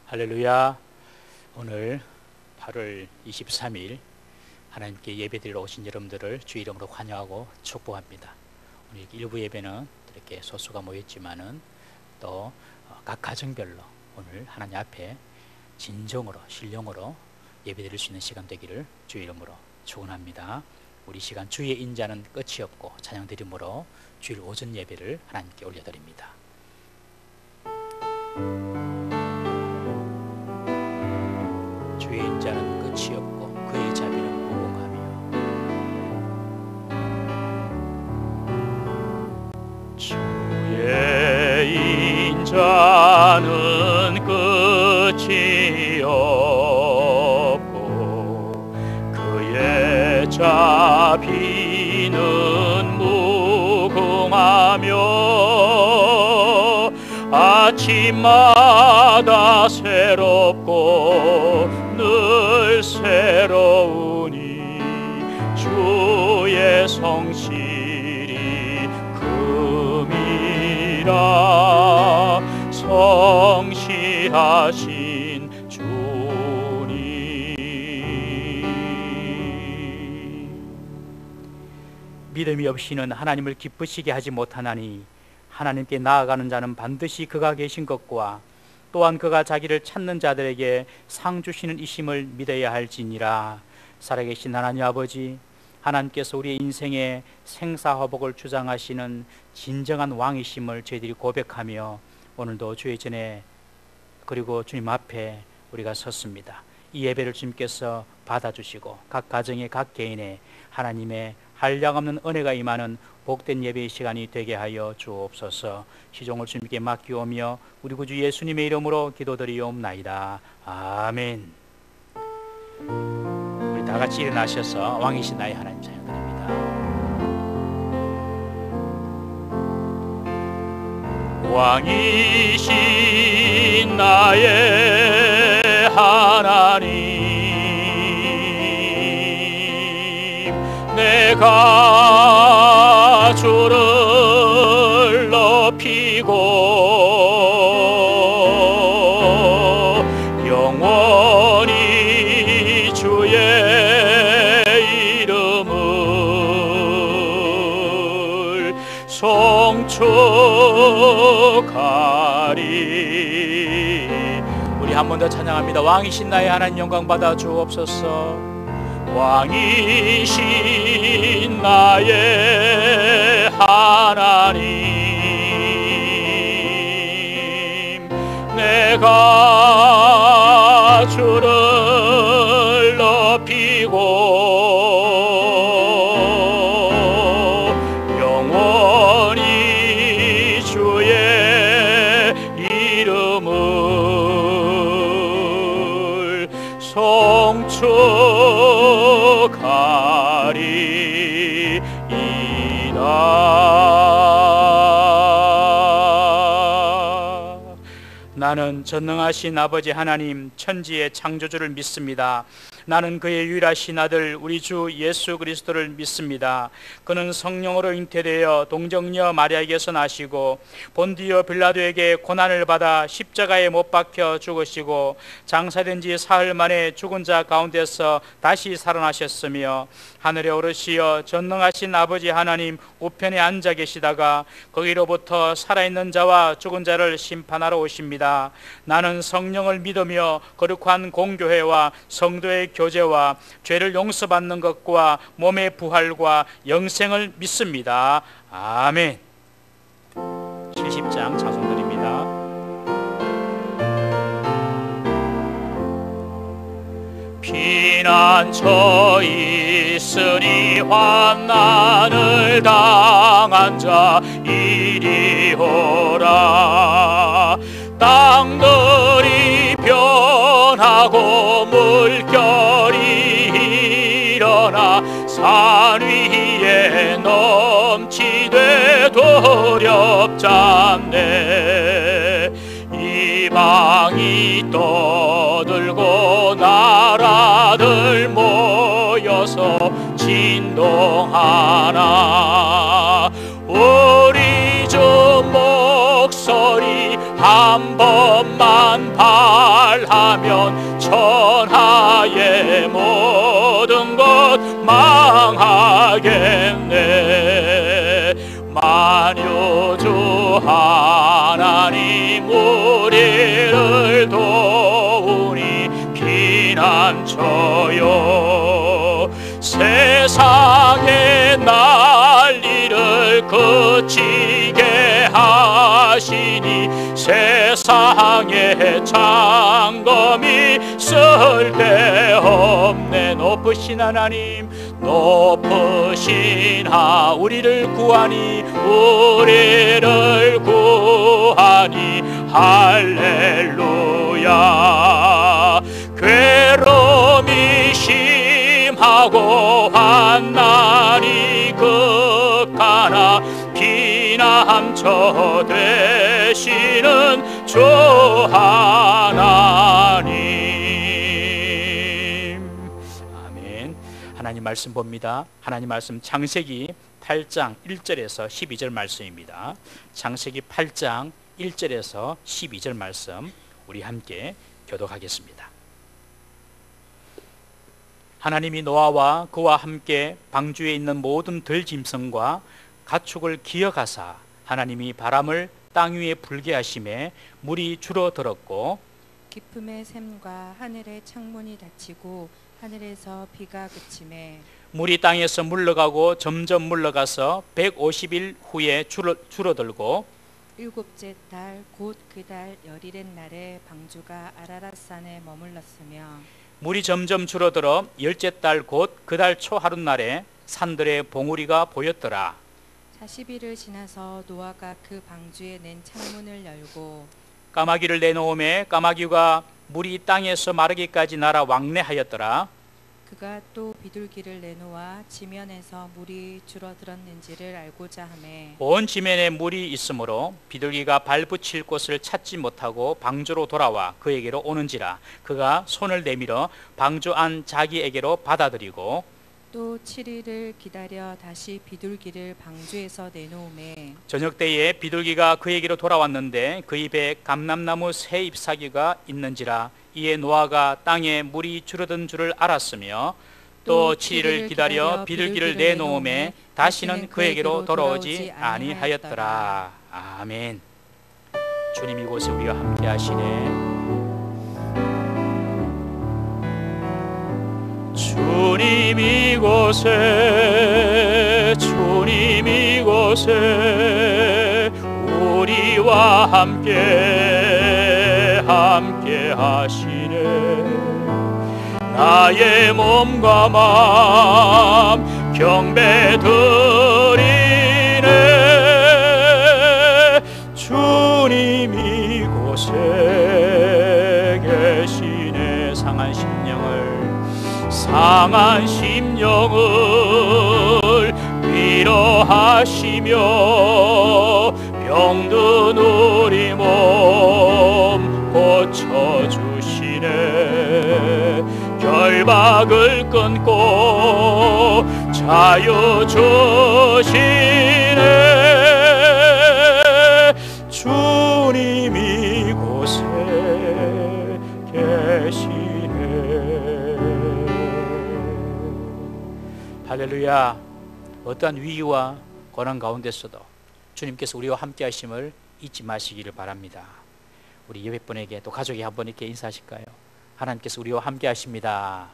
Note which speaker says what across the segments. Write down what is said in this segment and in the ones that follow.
Speaker 1: 할렐루야. 오늘 8월 23일 하나님께 예배드리러 오신 여러분들을 주 이름으로 환영하고 축복합니다. 오늘 일부 예배는 이렇게 소수가 모였지만은 또 각 가정별로 오늘 하나님 앞에 진정으로 신령으로 예배드릴 수 있는 시간 되기를 주 이름으로 축원합니다. 우리 시간 주의 인자는 끝이 없고 찬양 드림으로 주일 오전 예배를 하나님께 올려드립니다. 주의 인자는 끝이 없고 그의 자비는 무궁하며 주의 인자는 끝이 없고 그의 자비는 무궁하며 아침마다 새롭고 늘 새로우니 주의 성실이 금이라 성실하신 주님. 믿음이 없이는 하나님을 기쁘시게 하지 못하나니 하나님께 나아가는 자는 반드시 그가 계신 것과 또한 그가 자기를 찾는 자들에게 상 주시는 이심을 믿어야 할지니라. 살아계신 하나님 아버지, 하나님께서 우리의 인생의 생사화복을 주장하시는 진정한 왕이심을 저희들이 고백하며 오늘도 주의 전에 그리고 주님 앞에 우리가 섰습니다. 이 예배를 주님께서 받아주시고 각 가정의 각 개인의 하나님의 한량없는 은혜가 임하는 복된 예배의 시간이 되게 하여 주옵소서. 시종을 주님께 맡기오며 우리 구주 예수님의 이름으로 기도드리옵나이다. 아멘. 우리 다 같이 일어나셔서 왕이신 나의 하나님 찬양드립니다. 왕이신 나의 하나님, 내가 주를 높이고 영원히 주의 이름을 송축하리. 우리 한 번 더 찬양합니다. 왕이신 나의 하나님 영광 받아 주옵소서. 왕이신 나의 하나님, 내가 주를 높이고 영원히 주의 이름을 송축하리이다. 나는 전능하신 아버지 하나님 천지의 창조주를 믿습니다. 나는 그의 유일하신 아들 우리 주 예수 그리스도를 믿습니다. 그는 성령으로 잉태되어 동정녀 마리아에게서 나시고 본디오 빌라도에게 고난을 받아 십자가에 못 박혀 죽으시고 장사된 지 사흘 만에 죽은 자 가운데서 다시 살아나셨으며 하늘에 오르시어 전능하신 아버지 하나님 우편에 앉아 계시다가 거기로부터 살아있는 자와 죽은 자를 심판하러 오십니다. 나는 성령을 믿으며 거룩한 공교회와 성도의 교제와 죄를 용서받는 것과 몸의 부활과 영생을 믿습니다. 아멘. 70장 찬송드립니다. 피난처 있으니 환난을 당한 자 이리 오라. 땅들이 변하고 물결이 일어나 산 위에 넘치되 두렵잖네. 이방이 떠들고 나라들 모여서 진동하나. 우리 주 목소리 한 번만 발하면 천하의 모든 것 망하겠네. 만유주 하나님 우리를 도우니 피난처요. 세상의 난리를 그치게 하시니 세상의 장검이 쓸데없네. 높으신 하나님, 높으신 우리를 구하니, 우리를 구하니 할렐루야. 괴로움이 심하고 환난이 극하나 피난처 되시는 주 하나님. 아멘. 하나님 말씀 봅니다. 하나님 말씀 창세기 8장 1절에서 12절 말씀입니다. 창세기 8장 1절에서 12절 말씀 우리 함께 교독하겠습니다. 하나님이 노아와 그와 함께 방주에 있는 모든 들짐승과 가축을 기억하사 하나님이 바람을 땅 위에 불게 하심에 물이 줄어들었고
Speaker 2: 깊음의 샘과 하늘의 창문이 닫히고 하늘에서 비가 그치매
Speaker 1: 물이 땅에서 물러가고 점점 물러가서 150일 후에 줄어들고
Speaker 2: 일곱째 달 곧 그 달 열일의 날에 방주가 아라랏산에 머물렀으며
Speaker 1: 물이 점점 줄어들어 열째 달 곧 그 달 초 하룻날에 산들의 봉우리가 보였더라.
Speaker 2: 40일을 지나서 노아가 그 방주에 낸 창문을 열고
Speaker 1: 까마귀를 내놓음에 까마귀가 물이 땅에서 마르기까지 날아 왕래하였더라.
Speaker 2: 그가 또 비둘기를 내놓아 지면에서 물이 줄어들었는지를 알고자 하매
Speaker 1: 온 지면에 물이 있으므로 비둘기가 발붙일 곳을 찾지 못하고 방주로 돌아와 그에게로 오는지라. 그가 손을 내밀어 방주 안 자기에게로 받아들이고
Speaker 2: 또 7일을 기다려 다시 비둘기를 방주에서 내놓음에
Speaker 1: 저녁 때에 비둘기가 그에게로 돌아왔는데 그 입에 감람나무 새 잎사귀가 있는지라. 이에 노아가 땅에 물이 줄어든 줄을 알았으며 또 7일을 기다려 비둘기를 내놓음에 다시는 그에게로 돌아오지 아니하였더라. 아멘. 주님 이곳에 우리와 함께 하시네. 주님 이곳에 우리와 함께 하시네. 나의 몸과 마음 경배 드리네. 주님 이곳에 계시네. 상한 심령을 위로하시며 병든 우리 몸 고쳐주시네. 결박을 끊고 자유 주시네. 주님 이곳에 계시네. 할렐루야. 어떠한 위기와 고난 가운데서도 주님께서 우리와 함께 하심을 잊지 마시기를 바랍니다. 우리 예배분에게 또 가족이 한번 이렇게 인사하실까요? 하나님께서 우리와 함께 하십니다.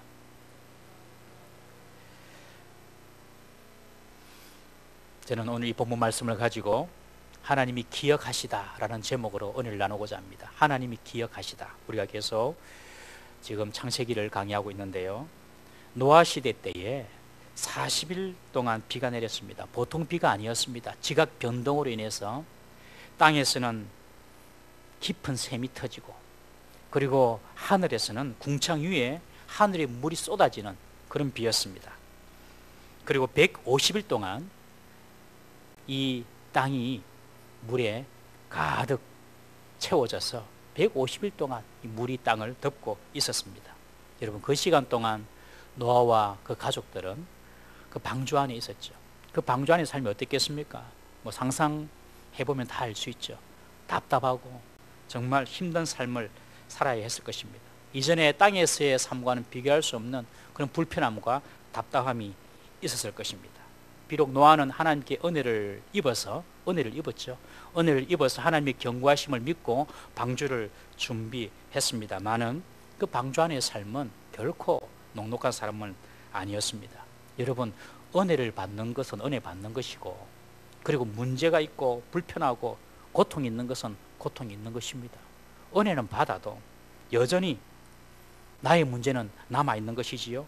Speaker 1: 저는 오늘 이 본문 말씀을 가지고 하나님이 기억하시다 라는 제목으로 은혜를 나누고자 합니다. 하나님이 기억하시다. 우리가 계속 지금 창세기를 강의하고 있는데요, 노아 시대 때에 40일 동안 비가 내렸습니다. 보통 비가 아니었습니다. 지각 변동으로 인해서 땅에서는 깊은 샘이 터지고, 그리고 하늘에서는 궁창 위에 하늘에 물이 쏟아지는 그런 비였습니다. 그리고 150일 동안 이 땅이 물에 가득 채워져서 150일 동안 이 물이 땅을 덮고 있었습니다. 여러분, 그 시간 동안 노아와 그 가족들은 그 방주 안에 있었죠. 그 방주 안의 삶이 어땠겠습니까? 뭐 상상해보면 다 알 수 있죠. 답답하고 정말 힘든 삶을 살아야 했을 것입니다. 이전에 땅에서의 삶과는 비교할 수 없는 그런 불편함과 답답함이 있었을 것입니다. 비록 노아는 하나님께 은혜를 입었죠. 은혜를 입어서 하나님의 경고하심을 믿고 방주를 준비했습니다만은 그 방주 안의 삶은 결코 녹록한 삶은 아니었습니다. 여러분, 은혜를 받는 것은 은혜 받는 것이고, 그리고 문제가 있고 불편하고 고통이 있는 것은 고통이 있는 것입니다. 은혜는 받아도 여전히 나의 문제는 남아있는 것이지요.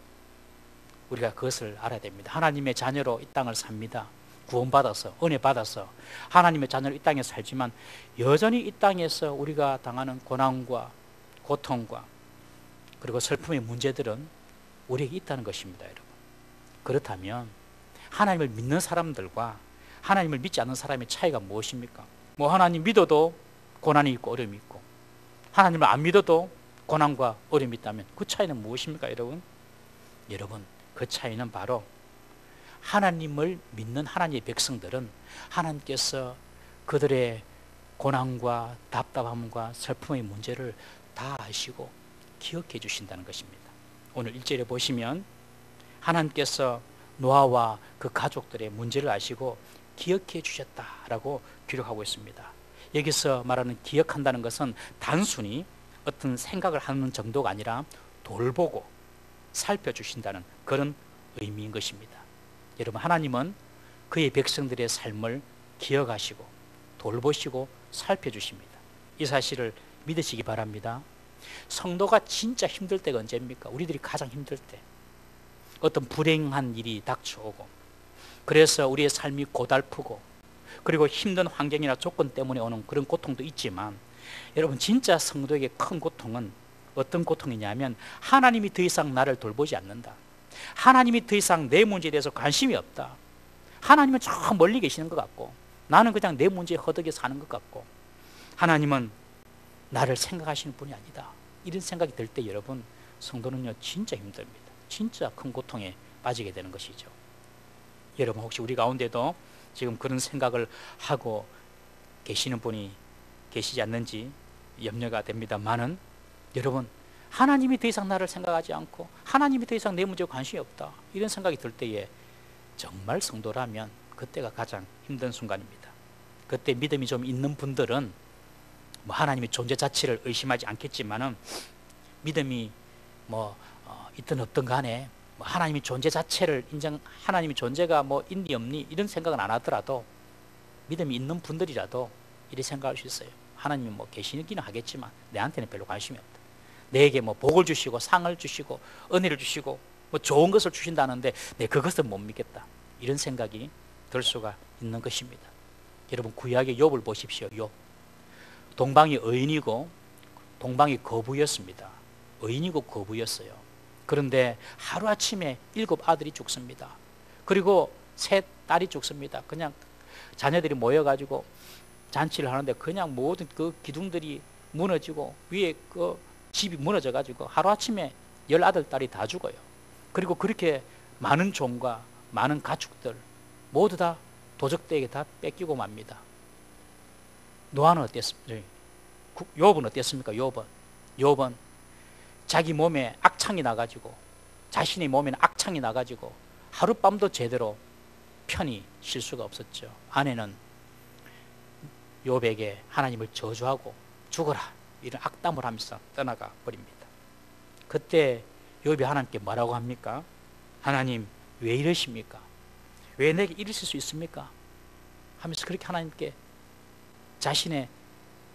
Speaker 1: 우리가 그것을 알아야 됩니다. 하나님의 자녀로 이 땅을 삽니다. 구원받아서, 은혜 받아서 하나님의 자녀로 이 땅에 살지만 여전히 이 땅에서 우리가 당하는 고난과 고통과 그리고 슬픔의 문제들은 우리에게 있다는 것입니다, 여러분. 그렇다면 하나님을 믿는 사람들과 하나님을 믿지 않는 사람의 차이가 무엇입니까? 뭐 하나님 믿어도 고난이 있고 어려움이 있고, 하나님을 안 믿어도 고난과 어려움이 있다면 그 차이는 무엇입니까, 여러분? 여러분, 그 차이는 바로 하나님을 믿는 하나님의 백성들은 하나님께서 그들의 고난과 답답함과 슬픔의 문제를 다 아시고 기억해 주신다는 것입니다. 오늘 1절에 보시면 하나님께서 노아와 그 가족들의 문제를 아시고 기억해 주셨다라고 기록하고 있습니다. 여기서 말하는 기억한다는 것은 단순히 어떤 생각을 하는 정도가 아니라 돌보고 살펴주신다는 그런 의미인 것입니다. 여러분, 하나님은 그의 백성들의 삶을 기억하시고 돌보시고 살펴주십니다. 이 사실을 믿으시기 바랍니다. 성도가 진짜 힘들 때가 언제입니까? 우리들이 가장 힘들 때, 어떤 불행한 일이 닥쳐오고, 그래서 우리의 삶이 고달프고, 그리고 힘든 환경이나 조건 때문에 오는 그런 고통도 있지만, 여러분, 진짜 성도에게 큰 고통은 어떤 고통이냐면 하나님이 더 이상 나를 돌보지 않는다. 하나님이 더 이상 내 문제에 대해서 관심이 없다. 하나님은 저 멀리 계시는 것 같고, 나는 그냥 내 문제에 허덕여 사는 것 같고, 하나님은 나를 생각하시는 분이 아니다. 이런 생각이 들 때 여러분, 성도는요 진짜 힘듭니다. 진짜 큰 고통에 빠지게 되는 것이죠. 여러분, 혹시 우리 가운데도 지금 그런 생각을 하고 계시는 분이 계시지 않는지 염려가 됩니다만은, 여러분, 하나님이 더 이상 나를 생각하지 않고 하나님이 더 이상 내 문제에 관심이 없다, 이런 생각이 들 때에 정말 성도라면 그때가 가장 힘든 순간입니다. 그때 믿음이 좀 있는 분들은 뭐 하나님의 존재 자체를 의심하지 않겠지만은, 믿음이 있든 없든 간에 뭐 하나님의 존재 자체를 하나님의 존재가 뭐 있니 없니 이런 생각은 안 하더라도, 믿음이 있는 분들이라도 이렇게 생각할 수 있어요. 하나님이 뭐 계시기는 하겠지만 내한테는 별로 관심이 없다. 내게 뭐 복을 주시고 상을 주시고 은혜를 주시고 뭐 좋은 것을 주신다는데 내 그것을 못 믿겠다, 이런 생각이 들 수가 있는 것입니다. 여러분, 구약의 욥을 보십시오. 욥, 동방이 의인이고 동방이 거부였습니다. 의인이고 거부였어요. 그런데 하루아침에 7 아들이 죽습니다. 그리고 3 딸이 죽습니다. 그냥 자녀들이 모여가지고 잔치를 하는데 그냥 모든 그 기둥들이 무너지고 위에 그 집이 무너져가지고 하루아침에 10 아들 딸이 다 죽어요. 그리고 그렇게 많은 종과 많은 가축들 모두 다 도적들에게 다 뺏기고 맙니다. 노아는 어땠습니까? 욥은 어땠습니까? 욥은 자기 몸에 악창이 나가지고, 자신의 몸에는 악창이 나가지고 하룻밤도 제대로 편히 쉴 수가 없었죠. 아내는 욥에게 하나님을 저주하고 죽어라, 이런 악담을 하면서 떠나가 버립니다. 그때 욥이 하나님께 뭐라고 합니까? 하나님, 왜 이러십니까? 왜 내게 이러실 수 있습니까? 하면서 그렇게 하나님께 자신의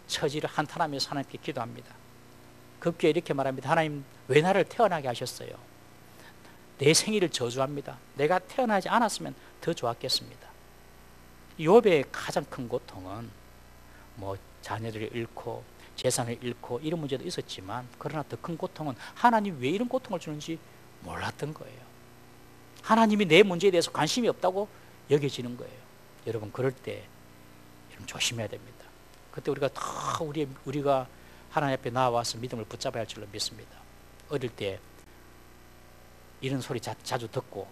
Speaker 1: 처지를 한탄하면서 하나님께 기도합니다. 급기에 이렇게 말합니다. 하나님, 왜 나를 태어나게 하셨어요? 내 생일을 저주합니다. 내가 태어나지 않았으면 더 좋았겠습니다. 욥의 가장 큰 고통은 뭐 자녀들을 잃고 재산을 잃고 이런 문제도 있었지만, 그러나 더 큰 고통은 하나님 왜 이런 고통을 주는지 몰랐던 거예요. 하나님이 내 문제에 대해서 관심이 없다고 여겨지는 거예요. 여러분, 그럴 때 여러분 조심해야 됩니다. 그때 우리가 다 우리가 하나님 앞에 나와서 믿음을 붙잡아야 할 줄로 믿습니다. 어릴 때 이런 소리 자주 듣고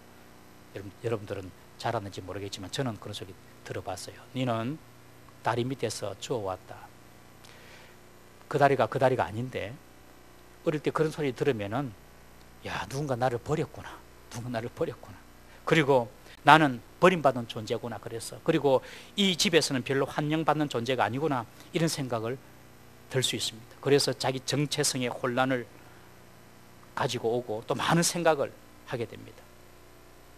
Speaker 1: 여러분들은 잘 아는지 모르겠지만 저는 그런 소리 들어봤어요. 너는 다리 밑에서 주워왔다. 그 다리가 그 다리가 아닌데, 어릴 때 그런 소리 들으면은 야, 누군가 나를 버렸구나. 누군가 나를 버렸구나. 그리고 나는 버림받은 존재구나. 그리고 이 집에서는 별로 환영받는 존재가 아니구나. 이런 생각을 들 수 있습니다. 그래서 자기 정체성의 혼란을 가지고 오고 또 많은 생각을 하게 됩니다.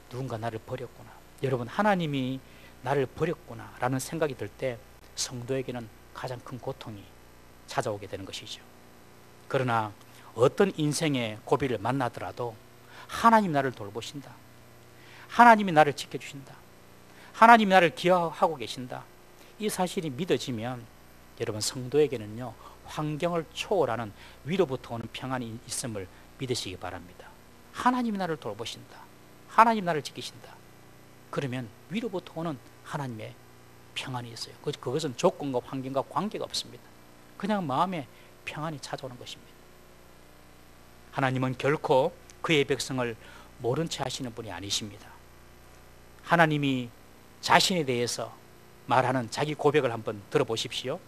Speaker 1: 누군가 나를 버렸구나. 여러분, 하나님이 나를 버렸구나 라는 생각이 들 때 성도에게는 가장 큰 고통이 찾아오게 되는 것이죠. 그러나 어떤 인생의 고비를 만나더라도 하나님 나를 돌보신다. 하나님이 나를 지켜주신다. 하나님이 나를 기억하고 계신다. 이 사실이 믿어지면 여러분, 성도에게는요, 환경을 초월하는 위로부터 오는 평안이 있음을 믿으시기 바랍니다. 하나님이 나를 돌보신다. 하나님 나를 지키신다. 그러면 위로부터 오는 하나님의 평안이 있어요. 그것은 조건과 환경과 관계가 없습니다. 그냥 마음에 평안이 찾아오는 것입니다. 하나님은 결코 그의 백성을 모른 채 하시는 분이 아니십니다. 하나님이 자신에 대해서 말하는 자기 고백을 한번 들어보십시오.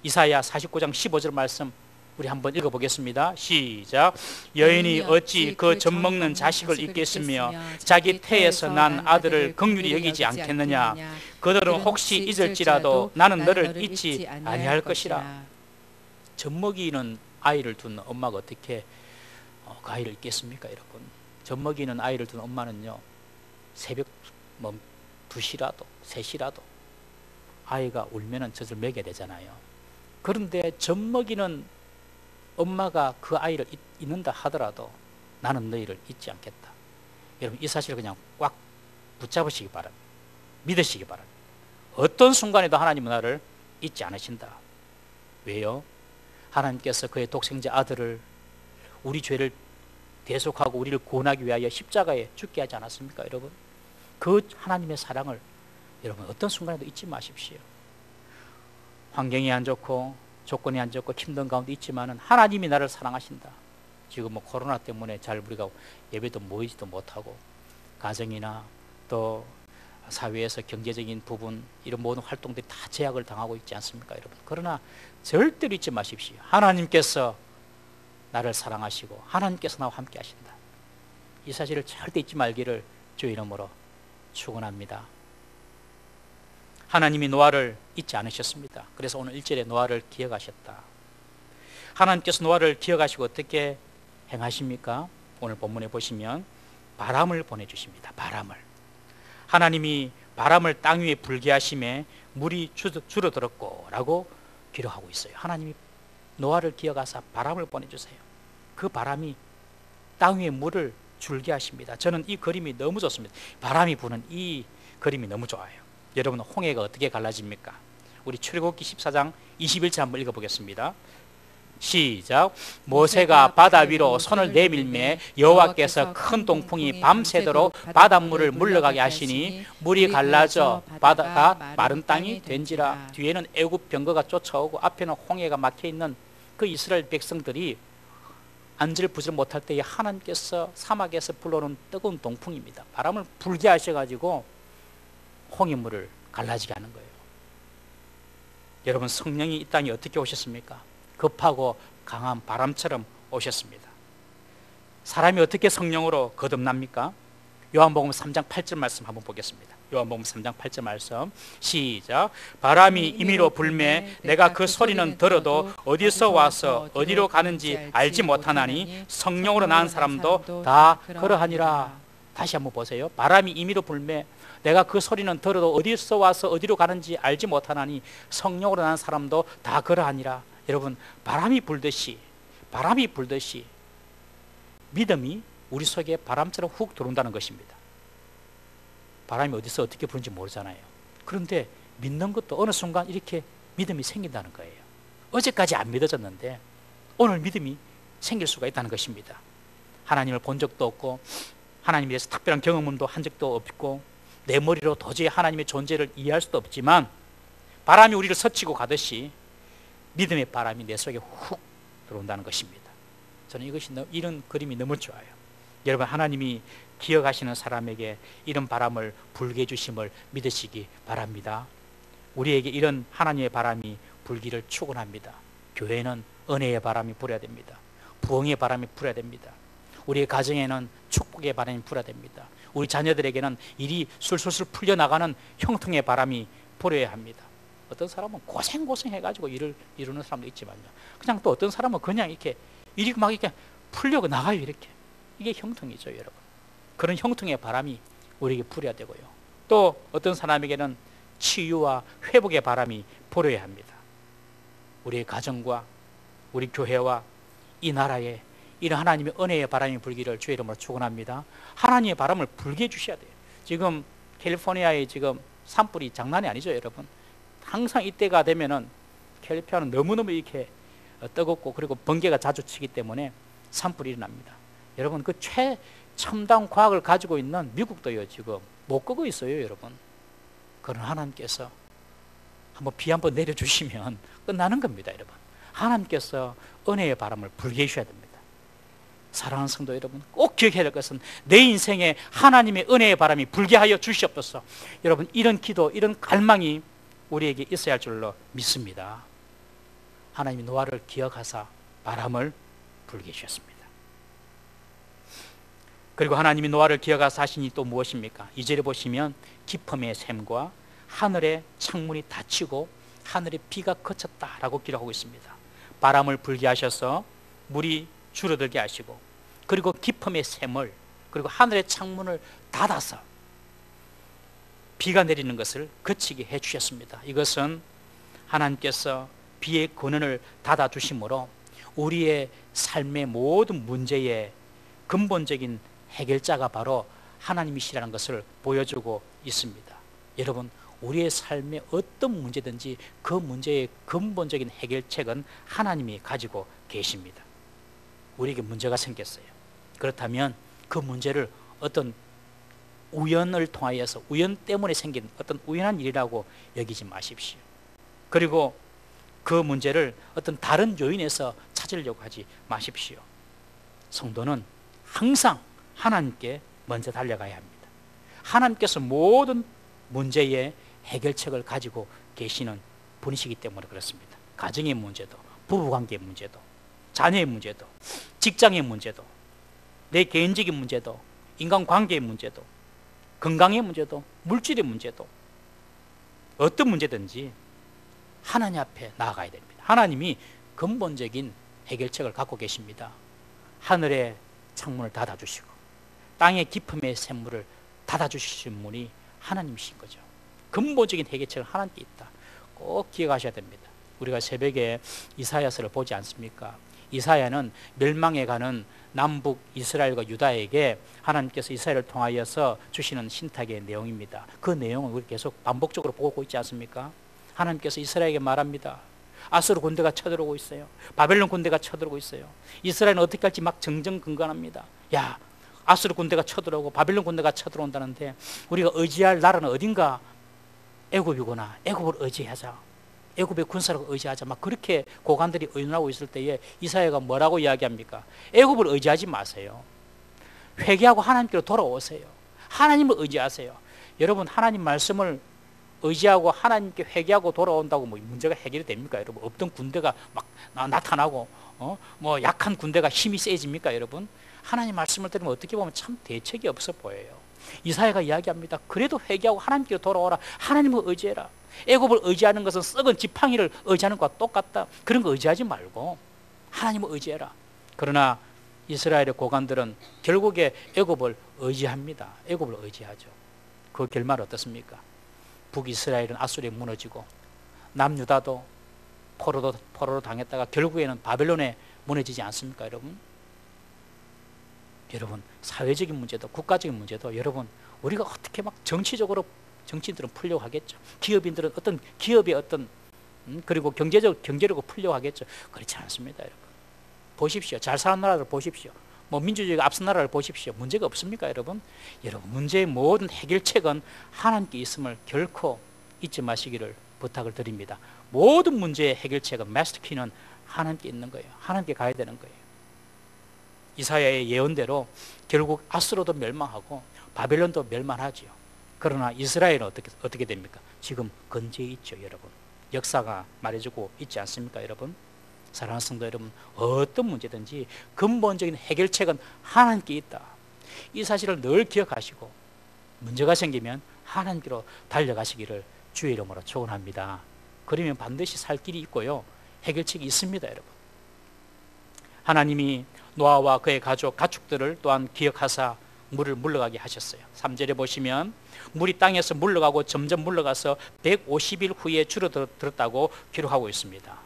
Speaker 1: 이사야 49장 15절 말씀 우리 한번 읽어보겠습니다. 시작. 여인이 어찌 그 젖먹는 자식을 잊겠으며 자기 태에서 난 아들을 긍휼히 여기지 않겠느냐. 그들은 혹시 잊을지라도 나는 너를 잊지 아니할 것이라. 젖먹이는 아이를 둔 엄마가 어떻게 그 아이를 잊겠습니까, 여러분? 젖먹이는 아이를 둔 엄마는요, 새벽 2시라도 3시라도 아이가 울면은 젖을 먹여야 되잖아요. 그런데 젖먹이는 엄마가 그 아이를 잊는다 하더라도 나는 너희를 잊지 않겠다. 여러분, 이 사실을 그냥 꽉 붙잡으시기 바랍니다. 믿으시기 바랍니다. 어떤 순간에도 하나님은 나를 잊지 않으신다. 왜요? 하나님께서 그의 독생자 아들을 우리 죄를 대속하고 우리를 구원하기 위하여 십자가에 죽게 하지 않았습니까, 여러분? 그 하나님의 사랑을 여러분 어떤 순간에도 잊지 마십시오. 환경이 안 좋고 조건이 안 좋고 힘든 가운데 있지만은 하나님이 나를 사랑하신다. 지금 코로나 때문에 잘 우리가 예배도 모이지도 못하고 가정이나 또 사회에서 경제적인 부분 이런 모든 활동들이 다 제약을 당하고 있지 않습니까, 여러분? 그러나 절대로 잊지 마십시오. 하나님께서 나를 사랑하시고 하나님께서 나와 함께 하신다. 이 사실을 절대 잊지 말기를 주의 이름으로 축원합니다. 하나님이 노아를 잊지 않으셨습니다. 그래서 오늘 1절에 노아를 기억하셨다. 하나님께서 노아를 기억하시고 어떻게 행하십니까? 오늘 본문에 보시면 바람을 보내주십니다. 바람을. 하나님이 바람을 땅 위에 불게 하심에 물이 줄어들었고 라고 기록하고 있어요. 하나님이 노아를 기억하사 바람을 보내주세요. 그 바람이 땅 위에 물을 줄게 하십니다. 저는 이 그림이 너무 좋습니다. 바람이 부는 이 그림이 너무 좋아요. 여러분, 홍해가 어떻게 갈라집니까? 우리 출애굽기 14장 21절 한번 읽어보겠습니다. 시작. 모세가 바다 위로 손을 내밀매 여호와께서 큰 동풍이 밤새도록 바닷물을 물러가게 하시니 물이 갈라져 바다가 마른 땅이 된지라. 뒤에는 애굽 병거가 쫓아오고 앞에는 홍해가 막혀있는 그 이스라엘 백성들이 안절부절 못할 때에 하나님께서 사막에서 불러오는 뜨거운 동풍입니다. 바람을 불게 하셔가지고 홍해물을 갈라지게 하는 거예요. 여러분, 성령이 이 땅에 어떻게 오셨습니까? 급하고 강한 바람처럼 오셨습니다. 사람이 어떻게 성령으로 거듭납니까? 요한복음 3장 8절 말씀 한번 보겠습니다. 요한복음 3장 8절 말씀 시작. 바람이 임의로 불매 내가 그 소리는 들어도 어디서 와서 어디로 가는지 알지 못하나니 성령으로 낳은 사람도 다 그러하니라. 다시 한번 보세요. 바람이 임의로 불매 내가 그 소리는 들어도 어디서 와서 어디로 가는지 알지 못하나니 성령으로 낳은 사람도 다 그러하니라. 여러분, 바람이 불듯이 믿음이 우리 속에 바람처럼 훅 들어온다는 것입니다. 바람이 어디서 어떻게 부는지 모르잖아요. 그런데 믿는 것도 어느 순간 이렇게 믿음이 생긴다는 거예요. 어제까지 안 믿어졌는데 오늘 믿음이 생길 수가 있다는 것입니다. 하나님을 본 적도 없고 하나님에 대해서 특별한 경험도 한 적도 없고 내 머리로 도저히 하나님의 존재를 이해할 수도 없지만 바람이 우리를 스치고 가듯이 믿음의 바람이 내 속에 훅 들어온다는 것입니다. 저는 이런 그림이 너무 좋아요. 여러분, 하나님이 기억하시는 사람에게 이런 바람을 불게 해주심을 믿으시기 바랍니다. 우리에게 이런 하나님의 바람이 불기를 축원합니다. 교회는 은혜의 바람이 불어야 됩니다. 부흥의 바람이 불어야 됩니다. 우리의 가정에는 축복의 바람이 불어야 됩니다. 우리 자녀들에게는 일이 술술술 풀려나가는 형통의 바람이 불어야 합니다. 어떤 사람은 고생해가지고 일을 이루는 사람도 있지만요, 그냥 또 어떤 사람은 그냥 이렇게 일이 막 이렇게 풀려 나가요. 이렇게. 이게 형통이죠, 여러분. 그런 형통의 바람이 우리에게 불어야 되고요, 또 어떤 사람에게는 치유와 회복의 바람이 불어야 합니다. 우리의 가정과 우리 교회와 이 나라에 이런 하나님의 은혜의 바람이 불기를 주의 이름으로 축원합니다. 하나님의 바람을 불게 해주셔야 돼요. 지금 캘리포니아의 지금 산불이 장난이 아니죠, 여러분. 항상 이때가 되면은 캘리포니아는 너무너무 이렇게 뜨겁고 그리고 번개가 자주 치기 때문에 산불이 일어납니다. 여러분, 그 최첨단 과학을 가지고 있는 미국도요, 지금 못 끄고 있어요, 여러분. 그런 하나님께서 한번 비 한번 내려주시면 끝나는 겁니다, 여러분. 하나님께서 은혜의 바람을 불게 해주셔야 됩니다. 사랑하는 성도 여러분, 꼭 기억해야 될 것은 내 인생에 하나님의 은혜의 바람이 불게 하여 주시옵소서. 여러분, 이런 기도, 이런 갈망이 우리에게 있어야 할 줄로 믿습니다. 하나님이 노아를 기억하사 바람을 불게 해주셨습니다. 그리고 하나님이 노아를 기억하사 하시니 또 무엇입니까? 2절에 보시면 기품의 샘과 하늘의 창문이 닫히고 하늘에 비가 그쳤다라고 기록하고 있습니다. 바람을 불게 하셔서 물이 줄어들게 하시고, 그리고 기품의 샘을, 그리고 하늘의 창문을 닫아서 비가 내리는 것을 그치게 해주셨습니다. 이것은 하나님께서 비의 근원을 닫아주심으로 우리의 삶의 모든 문제의 근본적인 해결자가 바로 하나님이시라는 것을 보여주고 있습니다. 여러분, 우리의 삶의 어떤 문제든지 그 문제의 근본적인 해결책은 하나님이 가지고 계십니다. 우리에게 문제가 생겼어요. 그렇다면 그 문제를 어떤 우연을 통하여서, 우연 때문에 생긴 어떤 우연한 일이라고 여기지 마십시오. 그리고 그 문제를 어떤 다른 요인에서 찾으려고 하지 마십시오. 성도는 항상 하나님께 먼저 달려가야 합니다. 하나님께서 모든 문제의 해결책을 가지고 계시는 분이시기 때문에 그렇습니다. 가정의 문제도, 부부관계의 문제도, 자녀의 문제도, 직장의 문제도, 내 개인적인 문제도, 인간관계의 문제도, 건강의 문제도, 물질의 문제도, 어떤 문제든지 하나님 앞에 나아가야 됩니다. 하나님이 근본적인 해결책을 갖고 계십니다. 하늘의 창문을 닫아주시고 땅의 깊음의 샘물을 닫아주신 분이 하나님이신 거죠. 근본적인 해결책은 하나님께 있다. 꼭 기억하셔야 됩니다. 우리가 새벽에 이사야서를 보지 않습니까? 이사야는 멸망해 가는 남북 이스라엘과 유다에게 하나님께서 이스라엘을 통하여서 주시는 신탁의 내용입니다. 그 내용을 우리 계속 반복적으로 보고 있지 않습니까? 하나님께서 이스라엘에게 말합니다. 아수르 군대가 쳐들어오고 있어요. 바벨론 군대가 쳐들어오고 있어요. 이스라엘은 어떻게 할지 막 정정근건합니다. 야, 아수르 군대가 쳐들어오고 바벨론 군대가 쳐들어온다는데 우리가 의지할 나라는 어딘가? 애굽이구나. 애굽을 의지하자. 애굽의 군사를 의지하자. 막 그렇게 고관들이 의논하고 있을 때에 이사야가 뭐라고 이야기합니까? 애굽을 의지하지 마세요. 회개하고 하나님께로 돌아오세요. 하나님을 의지하세요. 여러분, 하나님 말씀을 의지하고 하나님께 회개하고 돌아온다고 뭐 문제가 해결이 됩니까, 여러분? 없던 군대가 막 나타나고 뭐 약한 군대가 힘이 세집니까, 여러분? 하나님 말씀을 들으면 어떻게 보면 참 대책이 없어 보여요. 이사야가 이야기합니다. 그래도 회개하고 하나님께로 돌아오라. 하나님을 의지해라. 애굽을 의지하는 것은 썩은 지팡이를 의지하는 것과 똑같다. 그런 거 의지하지 말고 하나님을 의지해라. 그러나 이스라엘의 고관들은 결국에 애굽을 의지합니다. 애굽을 의지하죠. 그 결말은 어떻습니까? 북이스라엘은 아수르에 무너지고 남유다도 포로로 당했다가 결국에는 바벨론에 무너지지 않습니까, 여러분? 여러분, 사회적인 문제도 국가적인 문제도 여러분 우리가 어떻게 막 정치적으로 정치인들은 풀려고 하겠죠. 기업인들은 어떤 기업의 어떤 그리고 경제력을 풀려고 하겠죠. 그렇지 않습니다, 여러분. 보십시오. 잘 사는 나라를 보십시오. 뭐 민주주의가 앞선 나라를 보십시오. 문제가 없습니까, 여러분? 여러분, 문제의 모든 해결책은 하나님께 있음을 결코 잊지 마시기를 부탁을 드립니다. 모든 문제의 해결책은 마스터 키는 하나님께 있는 거예요. 하나님께 가야 되는 거예요. 이사야의 예언대로 결국 아수르도 멸망하고 바벨론도 멸망하지요. 그러나 이스라엘은 어떻게 됩니까? 지금 건재해 있죠, 여러분. 역사가 말해주고 있지 않습니까, 여러분? 사랑하는 성도 여러분, 어떤 문제든지 근본적인 해결책은 하나님께 있다. 이 사실을 늘 기억하시고 문제가 생기면 하나님께로 달려가시기를 주의 이름으로 축원합니다. 그러면 반드시 살 길이 있고요, 해결책이 있습니다, 여러분. 하나님이 노아와 그의 가축들을 또한 기억하사 물을 물러가게 하셨어요. 3절에 보시면 물이 땅에서 물러가고 점점 물러가서 150일 후에 줄어들었다고 기록하고 있습니다.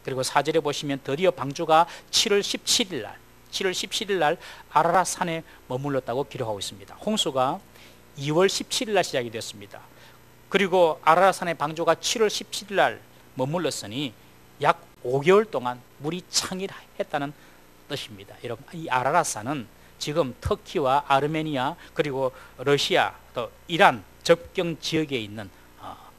Speaker 1: 그리고 4절에 보시면 드디어 방주가 7월 17일 날 아라랏 산에 머물렀다고 기록하고 있습니다. 홍수가 2월 17일 날 시작이 됐습니다. 그리고 아라랏 산의 방주가 7월 17일 날 머물렀으니 약 5개월 동안 물이 창일했다는 뜻입니다. 여러분, 이 아라랏 산은 지금 터키와 아르메니아 그리고 러시아 또 이란 접경 지역에 있는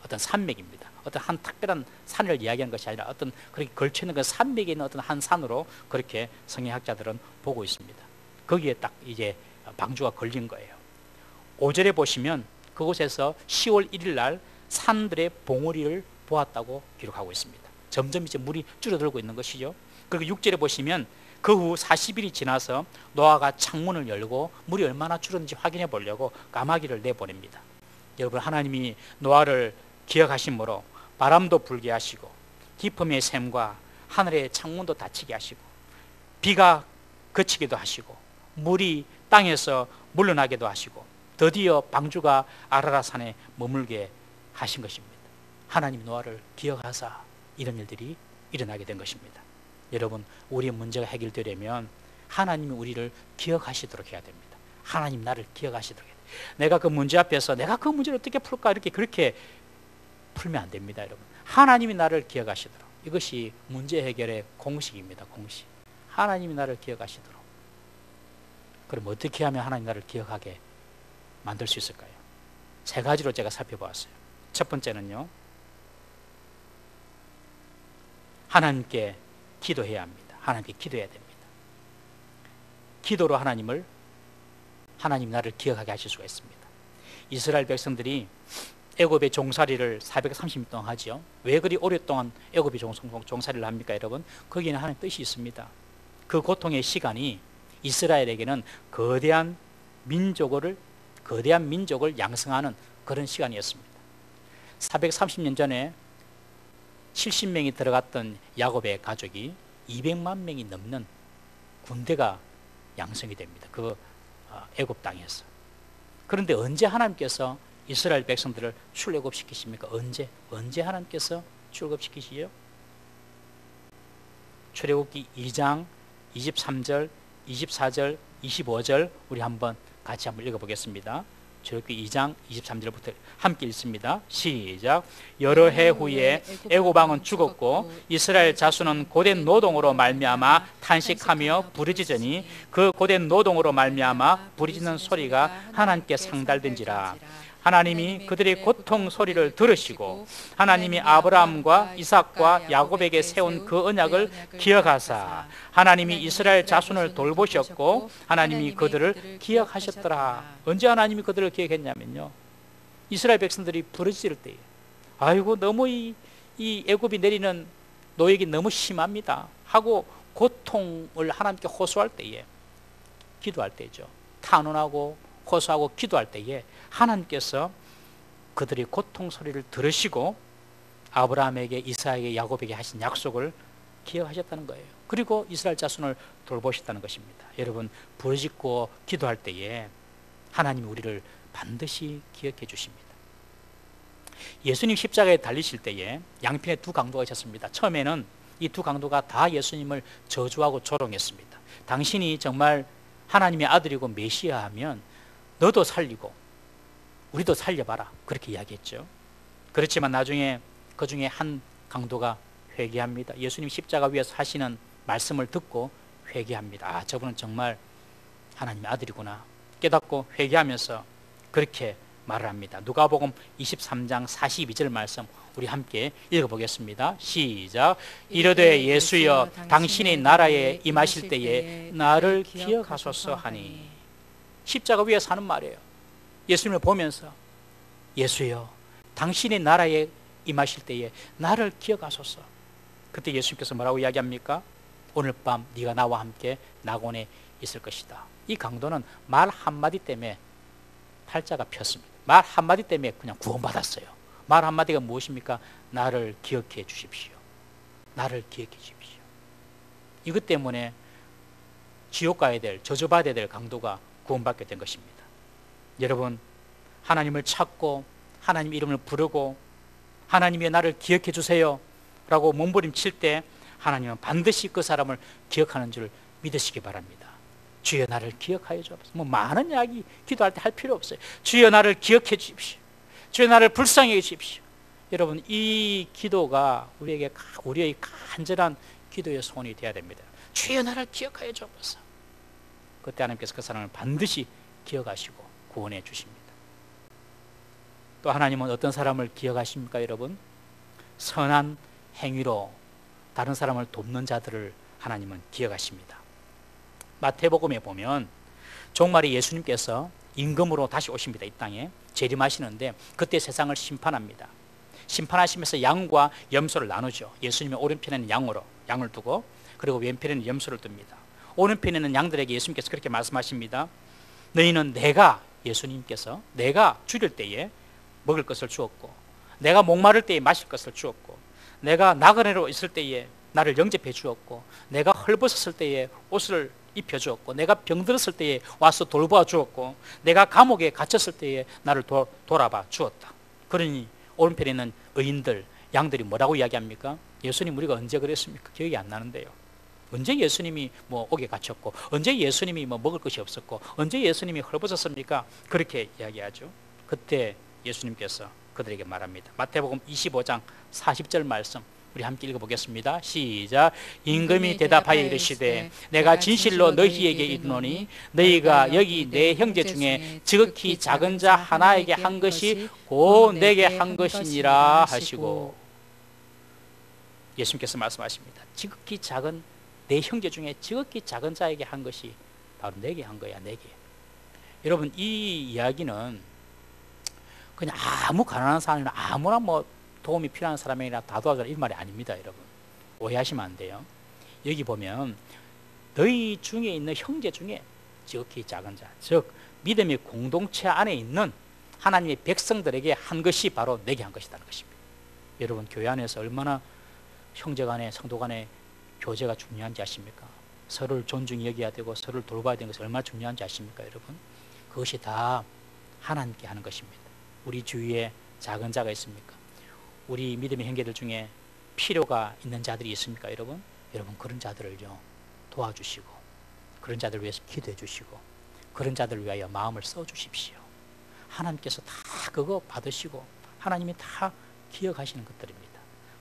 Speaker 1: 어떤 산맥입니다. 어떤 한 특별한 산을 이야기하는 것이 아니라 어떤 그렇게 걸쳐 있는 그 산맥에 있는 어떤 한 산으로 그렇게 성경학자들은 보고 있습니다. 거기에 딱 이제 방주가 걸린 거예요. 5절에 보시면 그곳에서 10월 1일 날 산들의 봉우리를 보았다고 기록하고 있습니다. 점점 이제 물이 줄어들고 있는 것이죠. 그리고 6절에 보시면 그 후 40일이 지나서 노아가 창문을 열고 물이 얼마나 줄었는지 확인해 보려고 까마귀를 내보냅니다. 여러분, 하나님이 노아를 기억하심으로 바람도 불게 하시고 기품의 샘과 하늘의 창문도 닫히게 하시고 비가 그치기도 하시고 물이 땅에서 물러나기도 하시고 드디어 방주가 아라랏 산에 머물게 하신 것입니다. 하나님 노아를 기억하사 이런 일들이 일어나게 된 것입니다. 여러분, 우리의 문제가 해결되려면 하나님이 우리를 기억하시도록 해야 됩니다. 하나님 나를 기억하시도록 해야 됩니다. 내가 그 문제 앞에서 내가 그 문제를 어떻게 풀까 그렇게 풀면 안 됩니다, 여러분. 하나님이 나를 기억하시도록. 이것이 문제 해결의 공식입니다, 공식. 하나님이 나를 기억하시도록. 그럼 어떻게 하면 하나님 나를 기억하게 만들 수 있을까요? 3가지로 제가 살펴보았어요. 첫 번째는요, 하나님께 기도해야 합니다. 하나님께 기도해야 됩니다. 기도로 하나님 나를 기억하게 하실 수가 있습니다. 이스라엘 백성들이 애굽의 종살이를 430년 동안 하죠. 왜 그리 오랫동안 애굽의 종살이를 합니까, 여러분? 거기에는 하나님 뜻이 있습니다. 그 고통의 시간이 이스라엘에게는 거대한 민족을 양성하는 그런 시간이었습니다. 430년 전에 70명이 들어갔던 야곱의 가족이 200만 명이 넘는 군대가 양성이 됩니다. 그 애굽 땅에서. 그런데 언제 하나님께서 이스라엘 백성들을 출애굽시키십니까? 언제 하나님께서 출애굽시키시죠? 출애굽기 2장 23절, 24절, 25절 우리 같이 한번 읽어보겠습니다. 출애굽기 2장 23절부터 함께 읽습니다. 시작. 여러 해 후에 애굽 왕은 죽었고 이스라엘 자손은 고된 노동으로 말미암아 탄식하며 부르짖으니 그 고된 노동으로 말미암아 부르짖는 소리가 하나님께 상달된지라. 하나님이 그들의 고통 소리를 들으시고 하나님이 아브라함과 이삭과 야곱에게 세운 그 언약을 기억하사 하나님이 이스라엘 자손을 돌보셨고 하나님이 그들을 기억하셨더라. 언제 하나님이 그들을 기억했냐면요, 이스라엘 백성들이 부르짖을 때에 아이고 너무 이 애굽이 내리는 노역이 너무 심합니다 하고 고통을 하나님께 호소할 때에, 기도할 때죠. 탄원하고 호소하고 기도할 때에 하나님께서 그들의 고통 소리를 들으시고 아브라함에게, 이삭에게, 야곱에게 하신 약속을 기억하셨다는 거예요. 그리고 이스라엘 자손을 돌보셨다는 것입니다. 여러분, 부르짖고 기도할 때에 하나님이 우리를 반드시 기억해 주십니다. 예수님 십자가에 달리실 때에 양편에 2 강도가 있었습니다. 처음에는 이 2 강도가 다 예수님을 저주하고 조롱했습니다. 당신이 정말 하나님의 아들이고 메시아하면 너도 살리고 우리도 살려봐라, 그렇게 이야기했죠. 그렇지만 나중에 그 중에 한 강도가 회개합니다. 예수님 십자가 위에서 하시는 말씀을 듣고 회개합니다. 저분은 정말 하나님의 아들이구나 깨닫고 회개하면서 그렇게 말을 합니다. 누가복음 23장 42절 말씀 우리 함께 읽어보겠습니다. 시작. 이르되 예수여 당신의 나라에 임하실 때에 나를 기억하소서 하니. 십자가 위에서 하는 말이에요. 예수님을 보면서 예수여 당신의 나라에 임하실 때에 나를 기억하소서. 그때 예수님께서 뭐라고 이야기합니까? 오늘 밤 네가 나와 함께 낙원에 있을 것이다. 이 강도는 말 한마디 때문에 팔자가 폈습니다. 말 한마디 때문에 그냥 구원받았어요. 말 한마디가 무엇입니까? 나를 기억해 주십시오. 나를 기억해 주십시오. 이것 때문에 지옥 가야 될, 저주받아야 될 강도가 구원받게 된 것입니다. 여러분, 하나님을 찾고 하나님 이름을 부르고 하나님이 나를 기억해 주세요 라고 몸부림칠 때 하나님은 반드시 그 사람을 기억하는 줄 믿으시기 바랍니다. 주여 나를 기억하여 주옵소서. 뭐 많은 이야기 기도할 때 할 필요 없어요. 주여 나를 기억해 주십시오. 주여 나를 불쌍히 해 주십시오. 여러분, 이 기도가 우리의 간절한 기도의 소원이 되어야 됩니다. 주여 나를 기억하여 주옵소서. 그때 하나님께서 그 사람을 반드시 기억하시고 구원해 주십니다. 또 하나님은 어떤 사람을 기억하십니까, 여러분? 선한 행위로 다른 사람을 돕는 자들을 하나님은 기억하십니다. 마태복음에 보면 종말에 예수님께서 임금으로 다시 오십니다. 이 땅에 재림하시는데 그때 세상을 심판합니다. 심판하시면서 양과 염소를 나누죠. 예수님의 오른편에는 양을 두고, 그리고 왼편에는 염소를 둡니다. 오른편에는 양들에게 예수님께서 그렇게 말씀하십니다. 너희는 예수님께서 내가 죽일 때에 먹을 것을 주었고, 내가 목마를 때에 마실 것을 주었고, 내가 나그네로 있을 때에 나를 영접해 주었고, 내가 헐벗었을 때에 옷을 입혀 주었고, 내가 병들었을 때에 와서 돌보아 주었고, 내가 감옥에 갇혔을 때에 나를 돌아봐 주었다. 그러니 오른편에 있는 의인들, 양들이 뭐라고 이야기합니까? 예수님 우리가 언제 그랬습니까? 기억이 안 나는데요. 언제 예수님이 옥에 갇혔고, 언제 예수님이 먹을 것이 없었고, 언제 예수님이 헐벗었습니까? 그렇게 이야기하죠. 그때 예수님께서 그들에게 말합니다. 마태복음 25장 40절 말씀 우리 함께 읽어보겠습니다. 시작. 임금이 대답하여 이르시되 내가 진실로 너희에게 이르노니 너희가 여기 내 형제 중에 지극히 작은 자 하나에게 한 것이 곧 내게 한 것이니라 하시고, 예수님께서 말씀하십니다. 지극히 작은 내 형제 중에 지극히 작은 자에게 한 것이 바로 내게 한 거야. 내게. 여러분, 이 이야기는 그냥 아무 가난한 사람이나 아무나 도움이 필요한 사람이나 다 도와줘라 이 말이 아닙니다. 여러분, 오해하시면 안 돼요. 여기 보면 너희 중에 있는 형제 중에 지극히 작은 자, 즉 믿음의 공동체 안에 있는 하나님의 백성들에게 한 것이 바로 내게 한 것이라는 것입니다. 여러분, 교회 안에서 얼마나 형제 간에 성도 간에 교제가 중요한지 아십니까? 서로를 존중히 여겨야 되고 서로를 돌봐야 되는 것이 얼마나 중요한지 아십니까, 여러분? 그것이 다 하나님께 하는 것입니다. 우리 주위에 작은 자가 있습니까? 우리 믿음의 형제들 중에 필요가 있는 자들이 있습니까, 여러분? 여러분, 그런 자들을요 도와주시고, 그런 자들을 위해서 기도해 주시고, 그런 자들을 위하여 마음을 써 주십시오. 하나님께서 다 그거 받으시고 하나님이 다 기억하시는 것들입니다.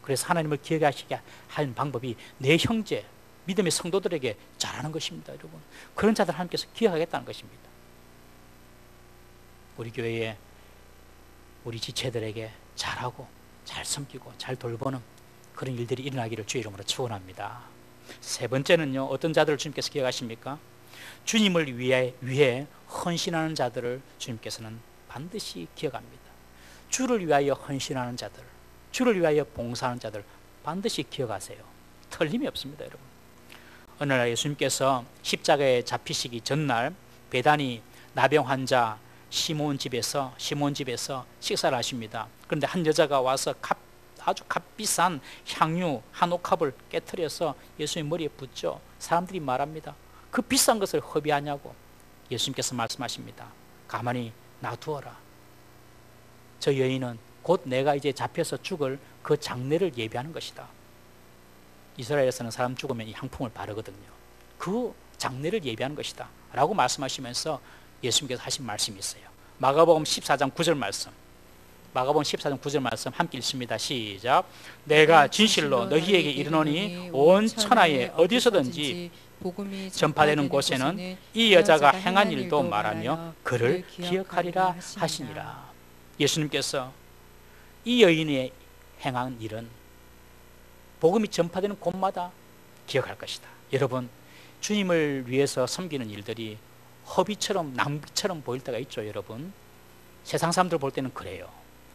Speaker 1: 그래서 하나님을 기억하시게 하는 방법이 내 형제, 믿음의 성도들에게 잘하는 것입니다. 여러분, 그런 자들 하나님께서 기억하겠다는 것입니다. 우리 교회에 우리 지체들에게 잘하고 잘 섬기고 잘 돌보는 그런 일들이 일어나기를 주의 이름으로 축원합니다. 세 번째는요, 어떤 자들을 주님께서 기억하십니까? 주님을 위해 헌신하는 자들을 주님께서는 반드시 기억합니다. 주를 위하여 헌신하는 자들, 주를 위하여 봉사하는 자들 반드시 기억하세요. 틀림이 없습니다. 여러분, 어느 날 예수님께서 십자가에 잡히시기 전날 베다니 나병 환자 시몬 집에서 식사를 하십니다. 그런데 한 여자가 와서 아주 값비싼 향유 한 옥합을 깨트려서 예수님 머리에 붓죠. 사람들이 말합니다. 그 비싼 것을 허비하냐고. 예수님께서 말씀하십니다. 가만히 놔두어라. 저 여인은 곧 내가 이제 잡혀서 죽을 그 장례를 예비하는 것이다. 이스라엘에서는 사람 죽으면 이 향품을 바르거든요. 그 장례를 예비하는 것이다 라고 말씀하시면서 예수님께서 하신 말씀이 있어요. 마가복음 14장 9절 말씀, 마가복음 14장 9절 말씀 함께 읽습니다. 시작. 내가 진실로 너희에게 이르노니 온 천하에 어디서든지 전파되는 곳에는 이 여자가 행한 일도 말하며 그를 기억하리라 하시니라. 예수님께서 이 여인의 행한 일은 복음이 전파되는 곳마다 기억할 것이다. 여러분, 주님을 위해서 섬기는 일들이 허비처럼 낭비처럼 보일 때가 있죠. 여러분, 세상 사람들 볼 때는 그래요.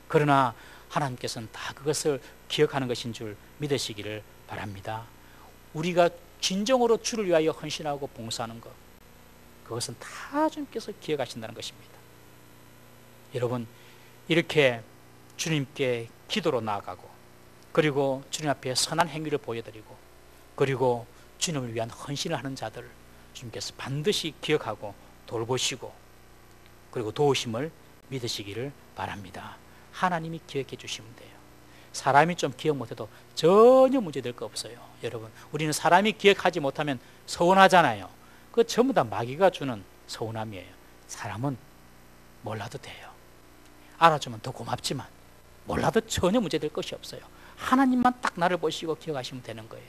Speaker 1: 그러나 하나님께서는 다 그것을 기억하는 것인 줄 믿으시기를 바랍니다. 우리가 진정으로 주를 위하여 헌신하고 봉사하는 것, 그것은 다 주님께서 기억하신다는 것입니다. 여러분, 이렇게 주님께 기도로 나아가고, 그리고 주님 앞에 선한 행위를 보여드리고, 그리고 주님을 위한 헌신을 하는 자들 주님께서 반드시 기억하고 돌보시고, 그리고 도우심을 믿으시기를 바랍니다. 하나님이 기억해 주시면 돼요. 사람이 좀 기억 못해도 전혀 문제될 거 없어요. 여러분, 우리는 사람이 기억하지 못하면 서운하잖아요. 그거 전부 다 마귀가 주는 서운함이에요. 사람은 몰라도 돼요. 알아주면 더 고맙지만 몰라도 전혀 문제될 것이 없어요. 하나님만 딱 나를 보시고 기억하시면 되는 거예요.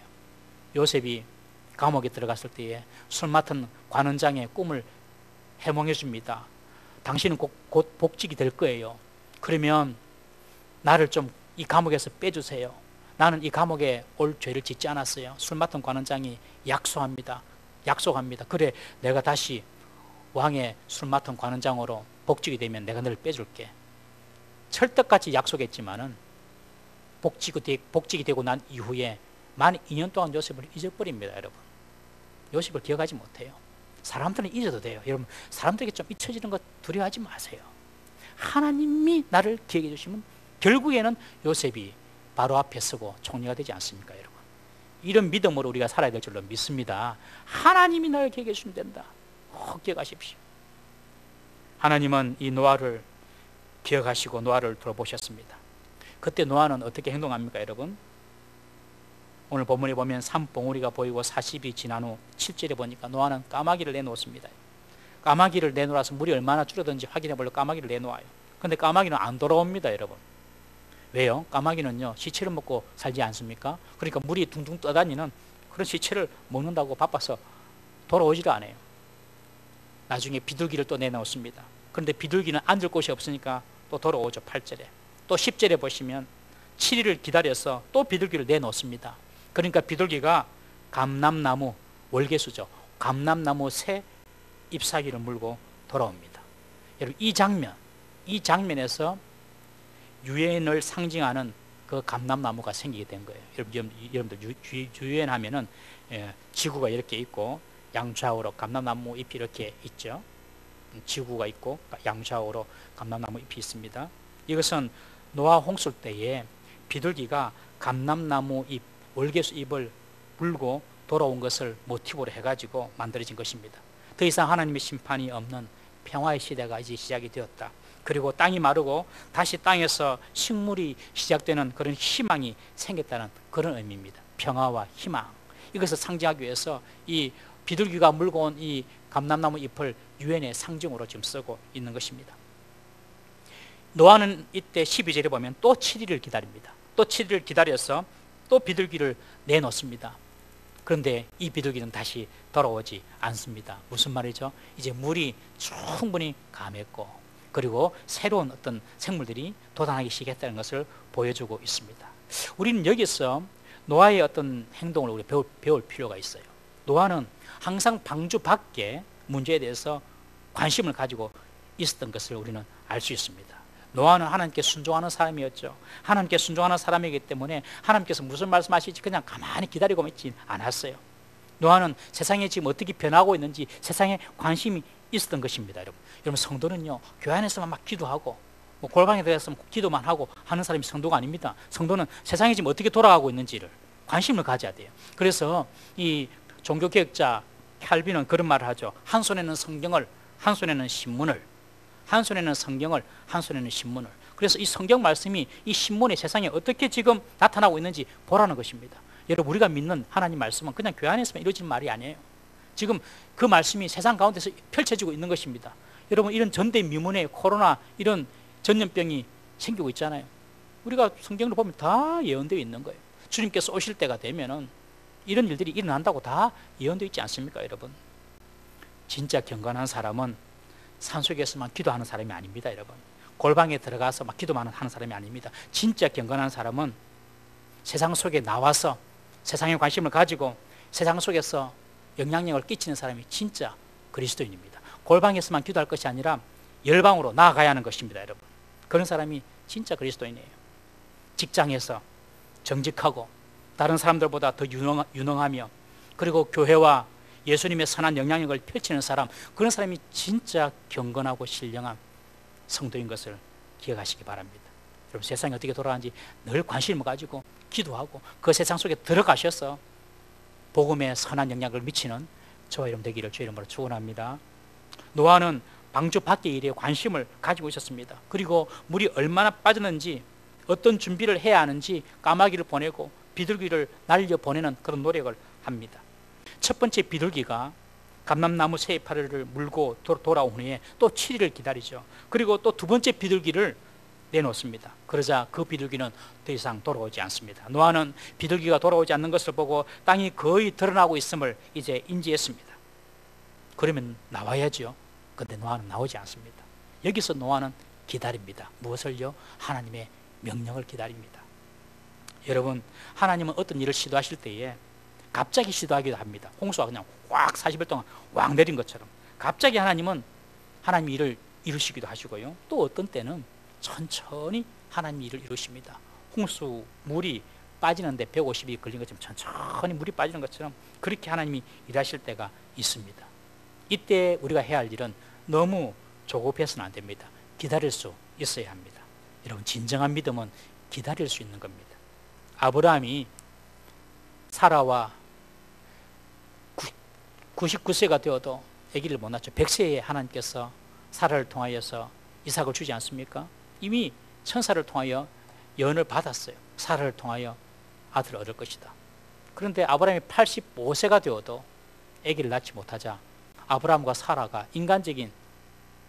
Speaker 1: 요셉이 감옥에 들어갔을 때에 술 맡은 관원장의 꿈을 해몽해 줍니다. 당신은 곧 복직이 될 거예요. 그러면 나를 좀 이 감옥에서 빼주세요. 나는 이 감옥에 올 죄를 짓지 않았어요. 술 맡은 관원장이 약속합니다. 그래, 내가 다시 왕의 술 맡은 관원장으로 복직이 되면 내가 너를 빼줄게. 철떡같이 약속했지만은 복직이 되고 난 이후에 만 2년 동안 요셉을 잊어버립니다. 여러분, 요셉을 기억하지 못해요. 사람들은 잊어도 돼요. 여러분, 사람들에게 좀 잊혀지는 것 두려워하지 마세요. 하나님이 나를 기억해 주시면 결국에는 요셉이 바로 앞에 서고 총리가 되지 않습니까? 여러분, 이런 믿음으로 우리가 살아야 될 줄로 믿습니다. 하나님이 나를 기억해 주시면 된다. 기억하십시오. 하나님은 이 노아를 기억하시고 노아를 돌보셨습니다. 그때 노아는 어떻게 행동합니까? 여러분, 오늘 본문에 보면 산봉우리가 보이고 40이 지난 후 7절에 보니까 노아는 까마귀를 내놓습니다. 까마귀를 내놓아서 물이 얼마나 줄어든지 확인해 보려고 까마귀를 내놓아요. 그런데 까마귀는 안 돌아옵니다. 여러분, 왜요? 까마귀는요, 시체를 먹고 살지 않습니까? 그러니까 물이 둥둥 떠다니는 그런 시체를 먹는다고 바빠서 돌아오지를 않아요. 나중에 비둘기를 또 내놓습니다. 그런데 비둘기는 앉을 곳이 없으니까 또 돌아오죠. 8절에. 또 10절에 보시면 7일을 기다려서 또 비둘기를 내놓습니다. 그러니까 비둘기가 감람나무, 월계수죠, 감람나무 새 잎사귀를 물고 돌아옵니다. 여러분, 이 장면에서 유엔을 상징하는 그 감람나무가 생기게 된 거예요. 여러분들 유엔하면은 지구가 이렇게 있고 양좌우로 감람나무 잎이 이렇게 있죠. 지구가 있고 양좌우로 감람나무 잎이 있습니다. 이것은 노아 홍수 때에 비둘기가 감람나무 잎, 월계수 잎을 물고 돌아온 것을 모티브로 해가지고 만들어진 것입니다. 더 이상 하나님의 심판이 없는 평화의 시대가 이제 시작이 되었다. 그리고 땅이 마르고 다시 땅에서 식물이 시작되는 그런 희망이 생겼다는 그런 의미입니다. 평화와 희망, 이것을 상징하기 위해서 이 비둘기가 물고 온 이 감람나무 잎을 유엔의 상징으로 지금 쓰고 있는 것입니다. 노아는 이때 12절에 보면 또 7일을 기다립니다. 또 7일을 기다려서 또 비둘기를 내놓습니다. 그런데 이 비둘기는 다시 돌아오지 않습니다. 무슨 말이죠? 이제 물이 충분히 감했고, 그리고 새로운 어떤 생물들이 돋아나기 시작했다는 것을 보여주고 있습니다. 우리는 여기서 노아의 어떤 행동을 우리 배울 필요가 있어요. 노아는 항상 방주 밖에 문제에 대해서 관심을 가지고 있었던 것을 우리는 알 수 있습니다. 노아는 하나님께 순종하는 사람이었죠. 하나님께 순종하는 사람이기 때문에 하나님께서 무슨 말씀하실지 그냥 가만히 기다리고 있지 않았어요. 노아는 세상에 지금 어떻게 변하고 있는지 세상에 관심이 있었던 것입니다. 여러분, 성도는요, 교회 안에서만 막 기도하고 골방에 들어가서 기도만 하고 하는 사람이 성도가 아닙니다. 성도는 세상이 지금 어떻게 돌아가고 있는지를 관심을 가져야 돼요. 그래서 이 종교개혁자 칼빈은 그런 말을 하죠. 한 손에는 성경을, 한 손에는 신문을, 한 손에는 성경을, 한 손에는 신문을. 그래서 이 성경 말씀이 이 신문이 세상에 어떻게 지금 나타나고 있는지 보라는 것입니다. 여러분, 우리가 믿는 하나님 말씀은 그냥 교회 안에서만 이루어진 말이 아니에요. 지금 그 말씀이 세상 가운데서 펼쳐지고 있는 것입니다. 여러분, 이런 전대미문의 코로나, 이런 전염병이 생기고 있잖아요. 우리가 성경을 보면 다 예언되어 있는 거예요. 주님께서 오실 때가 되면은 이런 일들이 일어난다고 다 예언되어 있지 않습니까? 여러분, 진짜 경건한 사람은 산속에서만 기도하는 사람이 아닙니다. 여러분, 골방에 들어가서 막 기도만 하는 사람이 아닙니다. 진짜 경건한 사람은 세상 속에 나와서 세상에 관심을 가지고 세상 속에서 영향력을 끼치는 사람이 진짜 그리스도인입니다. 골방에서만 기도할 것이 아니라 열방으로 나아가야 하는 것입니다, 여러분. 그런 사람이 진짜 그리스도인이에요. 직장에서 정직하고 다른 사람들보다 더 유능하며 그리고 교회와 예수님의 선한 영향력을 펼치는 사람, 그런 사람이 진짜 경건하고 신령한 성도인 것을 기억하시기 바랍니다. 여러분, 세상이 어떻게 돌아가는지 늘 관심을 가지고 기도하고 그 세상 속에 들어가셔서 복음의 선한 영향을 미치는 저와 여러분 되기를 주의 이름으로 축원합니다. 노아는 방주 밖의 일에 관심을 가지고 있었습니다. 그리고 물이 얼마나 빠졌는지 어떤 준비를 해야 하는지 까마귀를 보내고 비둘기를 날려보내는 그런 노력을 합니다. 첫 번째 비둘기가 감람나무 새이파리를 물고 돌아온 후에 또 7일을 기다리죠. 그리고 또 두 번째 비둘기를 내놓습니다. 그러자 그 비둘기는 더 이상 돌아오지 않습니다. 노아는 비둘기가 돌아오지 않는 것을 보고 땅이 거의 드러나고 있음을 이제 인지했습니다. 그러면 나와야죠. 근데 노아는 나오지 않습니다. 여기서 노아는 기다립니다. 무엇을요? 하나님의 명령을 기다립니다. 여러분, 하나님은 어떤 일을 시도하실 때에 갑자기 시도하기도 합니다. 홍수가 그냥 확 40일 동안 왕 내린 것처럼 갑자기 하나님은 하나님의 일을 이루시기도 하시고요. 또 어떤 때는 천천히 하나님의 일을 이루십니다. 홍수 물이 빠지는데 150이 걸린 것처럼 천천히 물이 빠지는 것처럼 그렇게 하나님이 일하실 때가 있습니다. 이때 우리가 해야 할 일은 너무 조급해서는 안 됩니다. 기다릴 수 있어야 합니다. 여러분, 진정한 믿음은 기다릴 수 있는 겁니다. 아브라함이 사라와 99세가 되어도 아기를 못 낳죠. 100세에 하나님께서 사라를 통하여서 이삭을 주지 않습니까? 이미 천사를 통하여 예언을 받았어요. 사라를 통하여 아들을 얻을 것이다. 그런데 아브라함이 85세가 되어도 아기를 낳지 못하자 아브라함과 사라가 인간적인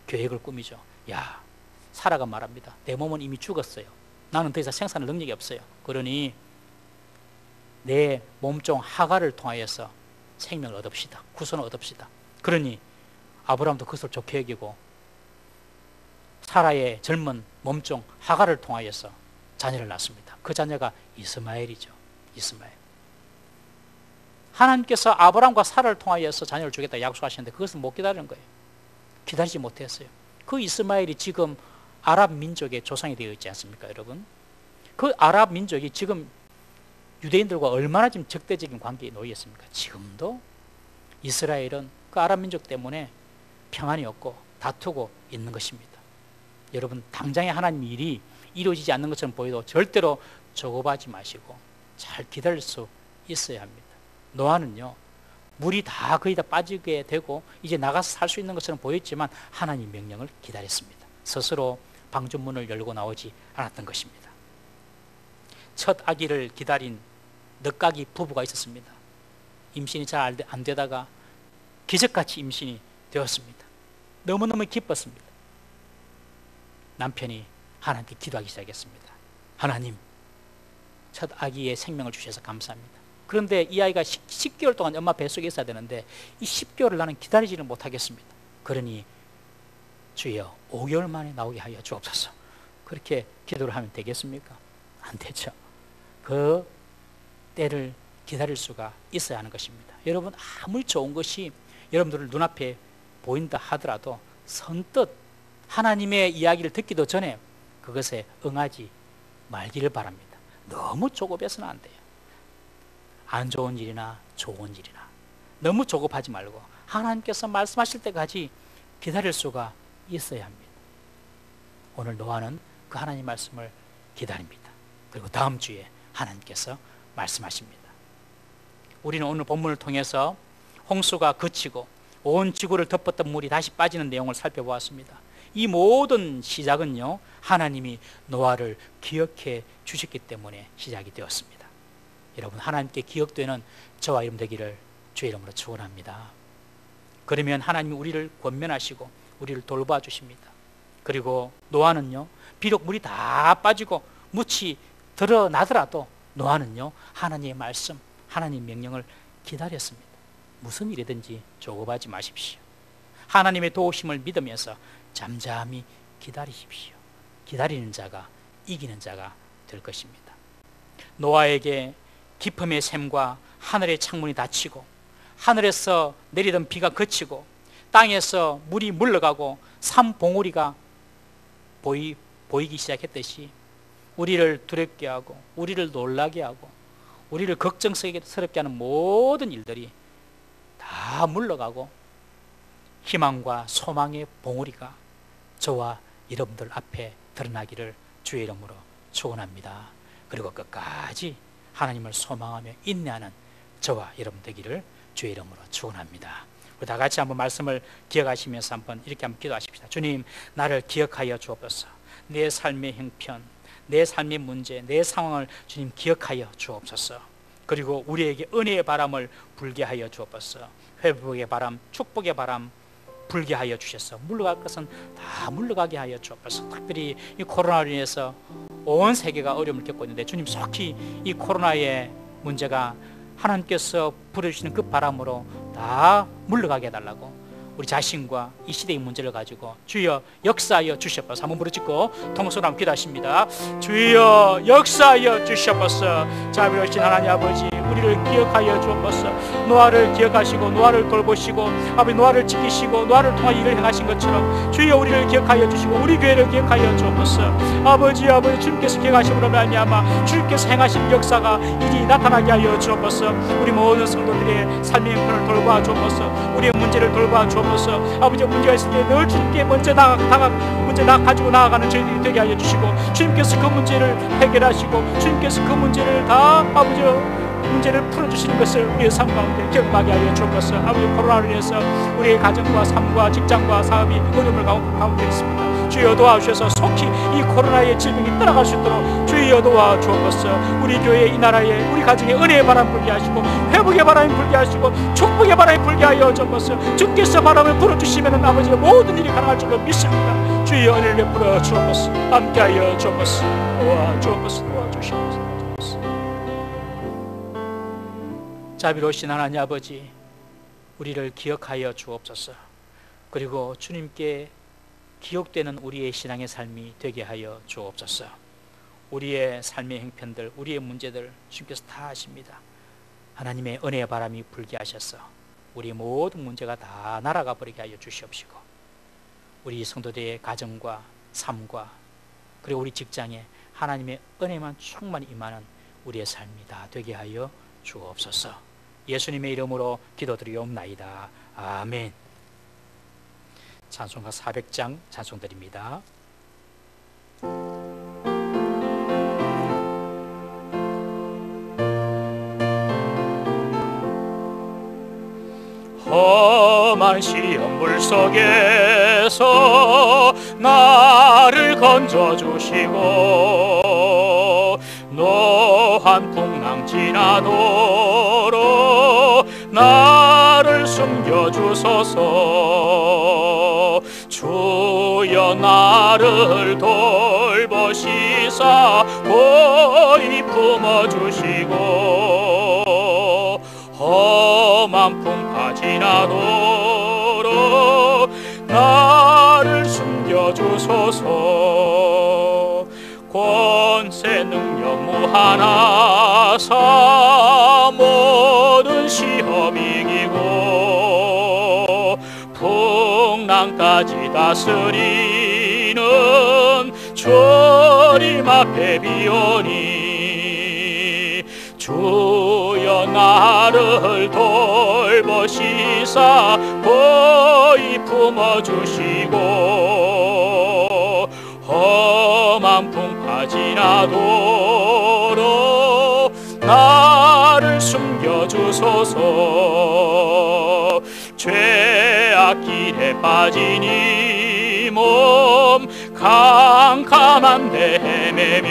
Speaker 1: 계획을 꾸미죠. 야, 사라가 말합니다. 내 몸은 이미 죽었어요. 나는 더 이상 생산할 능력이 없어요. 그러니 내 몸종 하갈을 통하여서 생명을 얻읍시다. 구원을 얻읍시다. 그러니 아브라함도 그것을 좋게 여기고 사라의 젊은 몸종 하갈을 통하여서 자녀를 낳습니다. 그 자녀가 이스마엘이죠. 이스마엘. 하나님께서 아브라함과 사라를 통하여서 자녀를 주겠다 약속하셨는데 그것을 못 기다리는 거예요. 기다리지 못했어요. 그 이스마엘이 지금 아랍 민족의 조상이 되어 있지 않습니까, 여러분? 그 아랍 민족이 지금 유대인들과 얼마나 지금 적대적인 관계에 놓여 있습니까? 지금도 이스라엘은 그 아랍 민족 때문에 평안이 없고 다투고 있는 것입니다. 여러분, 당장의 하나님 일이 이루어지지 않는 것처럼 보여도 절대로 조급하지 마시고 잘 기다릴 수 있어야 합니다. 노아는요, 물이 다 거의 다 빠지게 되고 이제 나가서 살 수 있는 것처럼 보였지만 하나님 명령을 기다렸습니다. 스스로 방주문을 열고 나오지 않았던 것입니다. 첫 아기를 기다린 늦가기 부부가 있었습니다. 임신이 잘 안 되다가 기적같이 임신이 되었습니다. 너무너무 기뻤습니다. 남편이 하나님께 기도하기 시작했습니다. 하나님, 첫 아기의 생명을 주셔서 감사합니다. 그런데 이 아이가 10개월 동안 엄마 뱃속에 있어야 되는데 이 10개월을 나는 기다리지는 못하겠습니다. 그러니 주여 5개월 만에 나오게 하여 주옵소서. 그렇게 기도를 하면 되겠습니까? 안 되죠. 그 때를 기다릴 수가 있어야 하는 것입니다. 여러분, 아무리 좋은 것이 여러분들 눈앞에 보인다 하더라도 선뜻 하나님의 이야기를 듣기도 전에 그것에 응하지 말기를 바랍니다. 너무 조급해서는 안 돼요. 안 좋은 일이나 좋은 일이나 너무 조급하지 말고 하나님께서 말씀하실 때까지 기다릴 수가 있어야 합니다. 오늘 노아는 그 하나님 말씀을 기다립니다. 그리고 다음 주에 하나님께서 말씀하십니다. 우리는 오늘 본문을 통해서 홍수가 그치고 온 지구를 덮었던 물이 다시 빠지는 내용을 살펴보았습니다. 이 모든 시작은요, 하나님이 노아를 기억해 주셨기 때문에 시작이 되었습니다. 여러분, 하나님께 기억되는 저와 여러분 되기를 주의 이름으로 축원합니다. 그러면 하나님이 우리를 권면하시고 우리를 돌봐 주십니다. 그리고 노아는요, 비록 물이 다 빠지고 묻이 드러나더라도 노아는요, 하나님의 말씀, 하나님의 명령을 기다렸습니다. 무슨 일이든지 조급하지 마십시오. 하나님의 도우심을 믿으면서 잠잠히 기다리십시오. 기다리는 자가 이기는 자가 될 것입니다. 노아에게 기품의 샘과 하늘의 창문이 닫히고 하늘에서 내리던 비가 그치고 땅에서 물이 물러가고 산봉우리가 보이기 시작했듯이 우리를 두렵게 하고 우리를 놀라게 하고 우리를 걱정스럽게 하는 모든 일들이 다 물러가고 희망과 소망의 봉우리가 저와 여러분들 앞에 드러나기를 주의 이름으로 축원합니다. 그리고 끝까지 하나님을 소망하며 인내하는 저와 여러분 되기를 주의 이름으로 축원합니다. 우리 다 같이 한번 말씀을 기억하시면서 한번 이렇게 한번 기도하십시다. 주님, 나를 기억하여 주옵소서. 내 삶의 형편, 내 삶의 문제, 내 상황을 주님 기억하여 주옵소서. 그리고 우리에게 은혜의 바람을 불게 하여 주옵소서. 회복의 바람, 축복의 바람 불게 하여 주셔서 물러갈 것은 다 물러가게 하여 주옵소서. 특별히 이 코로나로 인해서 온 세계가 어려움을 겪고 있는데 주님, 속히 이 코로나의 문제가 하나님께서 부려주시는 그 바람으로 다 물러가게 해달라고 우리 자신과 이 시대의 문제를 가지고 주여 역사하여 주시옵소서. 한번 부르짖고 통성으로 한번 기도하십니다. 주여 역사하여 주시옵소서. 자비로우신 하나님 아버지, 우리를 기억하여 주옵소서. 노아를 기억하시고 노아를 돌보시고 아버지 노아를 지키시고 노아를 통하여 일을 행하신 것처럼 주여 우리를 기억하여 주시고 우리 교회를 기억하여 주옵소서. 아버지 주님께서 기억하심으로 말미암아 주님께서 행하신 역사가 일이 나타나게 하여 주옵소서. 우리 모든 성도들의 삶의 형편을 돌봐 주옵소서. 우리의 문제를 돌봐 주옵소서. 아버지, 문제가 있을 때 늘 주님께 먼저 문제 가지고 나아가는 저희들이 되게 하여 주시고 주님께서 그 문제를 해결하시고 주님께서 그 문제를 다 아버지 문제를 풀어주시는 것을 우리의 삶 가운데 경험하게 하여 주옵소서. 아버지, 코로나로 인해서 우리의 가정과 삶과 직장과 사업이 어려움을 가운데 있습니다. 주여 도와주셔서 속히 이 코로나의 질병이 떠나갈 수 있도록 주여 도와주옵소서. 우리 교회, 이 나라에 우리 가정에 은혜의 바람 불게 하시고 회복의 바람이 불게 하시고 축복의 바람이 불게 하여 주옵소서. 주께서 바람을 불어주시면 아버지의 모든 일이 가능할 줄로 믿습니다. 주여 은혜를 베풀어 주옵소서. 함께하여 주옵소서. 도와주옵소서. 도와주시옵소서. 자비로우신 하나님 아버지, 우리를 기억하여 주옵소서. 그리고 주님께 기억되는 우리의 신앙의 삶이 되게 하여 주옵소서. 우리의 삶의 형편들, 우리의 문제들 주님께서 다 아십니다. 하나님의 은혜의 바람이 불게 하셔서 우리 모든 문제가 다 날아가 버리게 하여 주시옵시고 우리 성도들의 가정과 삶과 그리고 우리 직장에 하나님의 은혜만 충만히 임하는 우리의 삶이 다 되게 하여 주옵소서. 예수님의 이름으로 기도드리옵나이다. 아멘. 찬송가 400장 찬송드립니다. 험한 시험 물속에서 나를 건져주시고 노한 풍랑 지나도록 나를 숨겨주소서. 주여 나를 돌보시사 보이 품어주시고 험한 풍파 지나도록 나를 숨겨주소서. 권세 능력 무한하사 모든 시험 이기고 풍랑까지 다스리는 주님 앞에 비오니 주여 나를 돌보시사 보이 품어주시고 험한 풍파 지나도록 나를 숨겨주소서. 죄악 길에 빠진 이 몸 캄캄한데 헤매며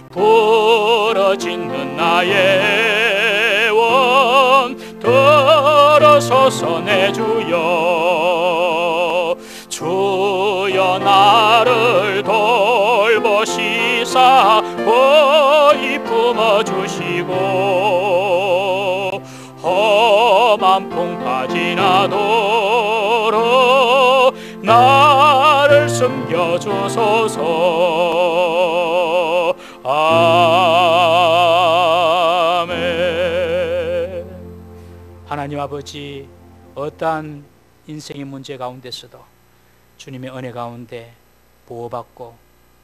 Speaker 1: 부러지는 나의 원 들어서서 내 주여. 주여 나를 돌보시사 보이 품어주시고 험한 풍파 지나도록 나를 숨겨주소서. 아멘. 하나님 아버지, 어떠한 인생의 문제 가운데서도 주님의 은혜 가운데 보호받고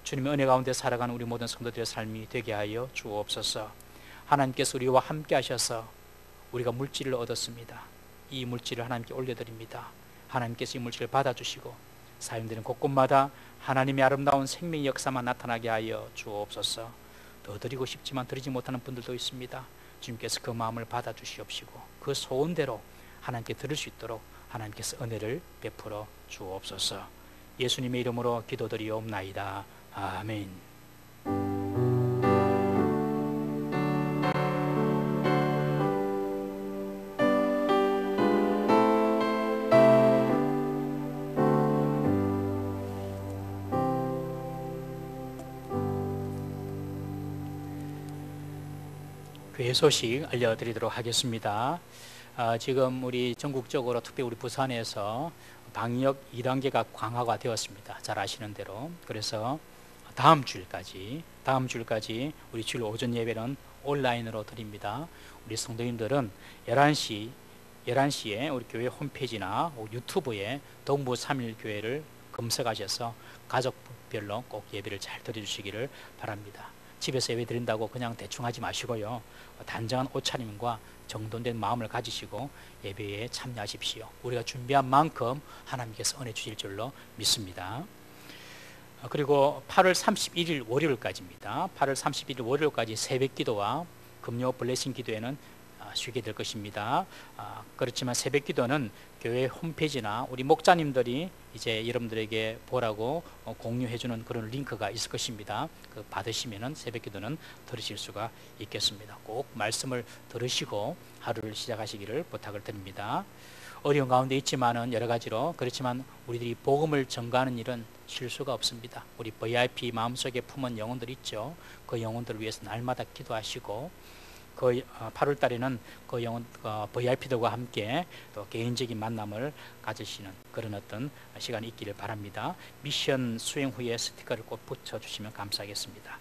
Speaker 1: 주님의 은혜 가운데 살아가는 우리 모든 성도들의 삶이 되게 하여 주옵소서. 하나님께서 우리와 함께 하셔서 우리가 물질을 얻었습니다. 이 물질을 하나님께 올려드립니다. 하나님께서 이 물질을 받아주시고 사용되는 곳곳마다 하나님의 아름다운 생명의 역사만 나타나게 하여 주옵소서. 더 드리고 싶지만 드리지 못하는 분들도 있습니다. 주님께서 그 마음을 받아주시옵시고 그 소원대로 하나님께 드릴 수 있도록 하나님께서 은혜를 베풀어 주옵소서. 예수님의 이름으로 기도드리옵나이다. 아멘. 교회 소식 알려드리도록 하겠습니다. 지금 우리 전국적으로 특히 우리 부산에서 방역 2단계가 강화가 되었습니다. 잘 아시는 대로. 그래서 다음 주일까지 우리 주일 오전 예배는 온라인으로 드립니다. 우리 성도님들은 11시에 우리 교회 홈페이지나 유튜브에 동부 3일 교회를 검색하셔서 가족별로 꼭 예배를 잘 드려주시기를 바랍니다. 집에서 예배 드린다고 그냥 대충 하지 마시고요. 단정한 옷차림과 정돈된 마음을 가지시고 예배에 참여하십시오. 우리가 준비한 만큼 하나님께서 은혜 주실 줄로 믿습니다. 그리고 8월 31일 월요일까지입니다. 8월 31일 월요일까지 새벽기도와 금요 블레싱 기도회는 쉬게 될 것입니다. 그렇지만 새벽기도는 교회 홈페이지나 우리 목자님들이 이제 여러분들에게 보라고 공유해주는 그런 링크가 있을 것입니다. 그 받으시면은 새벽기도는 들으실 수가 있겠습니다. 꼭 말씀을 들으시고 하루를 시작하시기를 부탁을 드립니다. 어려운 가운데 있지만은 여러 가지로 그렇지만 우리들이 복음을 전가하는 일은 쉴 수가 없습니다. 우리 VIP 마음속에 품은 영혼들 있죠. 그 영혼들을 위해서 날마다 기도하시고 그 8월 달에는 그 영혼 VIP들과 함께 또 개인적인 만남을 가지시는 그런 어떤 시간이 있기를 바랍니다. 미션 수행 후에 스티커를 꼭 붙여주시면 감사하겠습니다.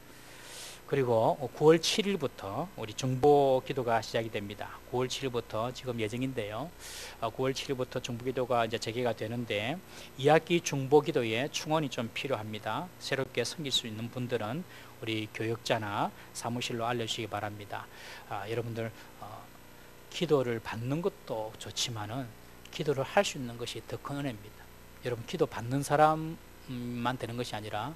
Speaker 1: 그리고 9월 7일부터 우리 중보 기도가 시작이 됩니다. 9월 7일부터 지금 예정인데요. 9월 7일부터 중보 기도가 이제 재개가 되는데 2학기 중보 기도에 충원이 좀 필요합니다. 새롭게 섬길 수 있는 분들은 우리 교역자나 사무실로 알려주시기 바랍니다. 여러분들 기도를 받는 것도 좋지만은 기도를 할 수 있는 것이 더 큰 은혜입니다. 여러분 기도 받는 사람만 되는 것이 아니라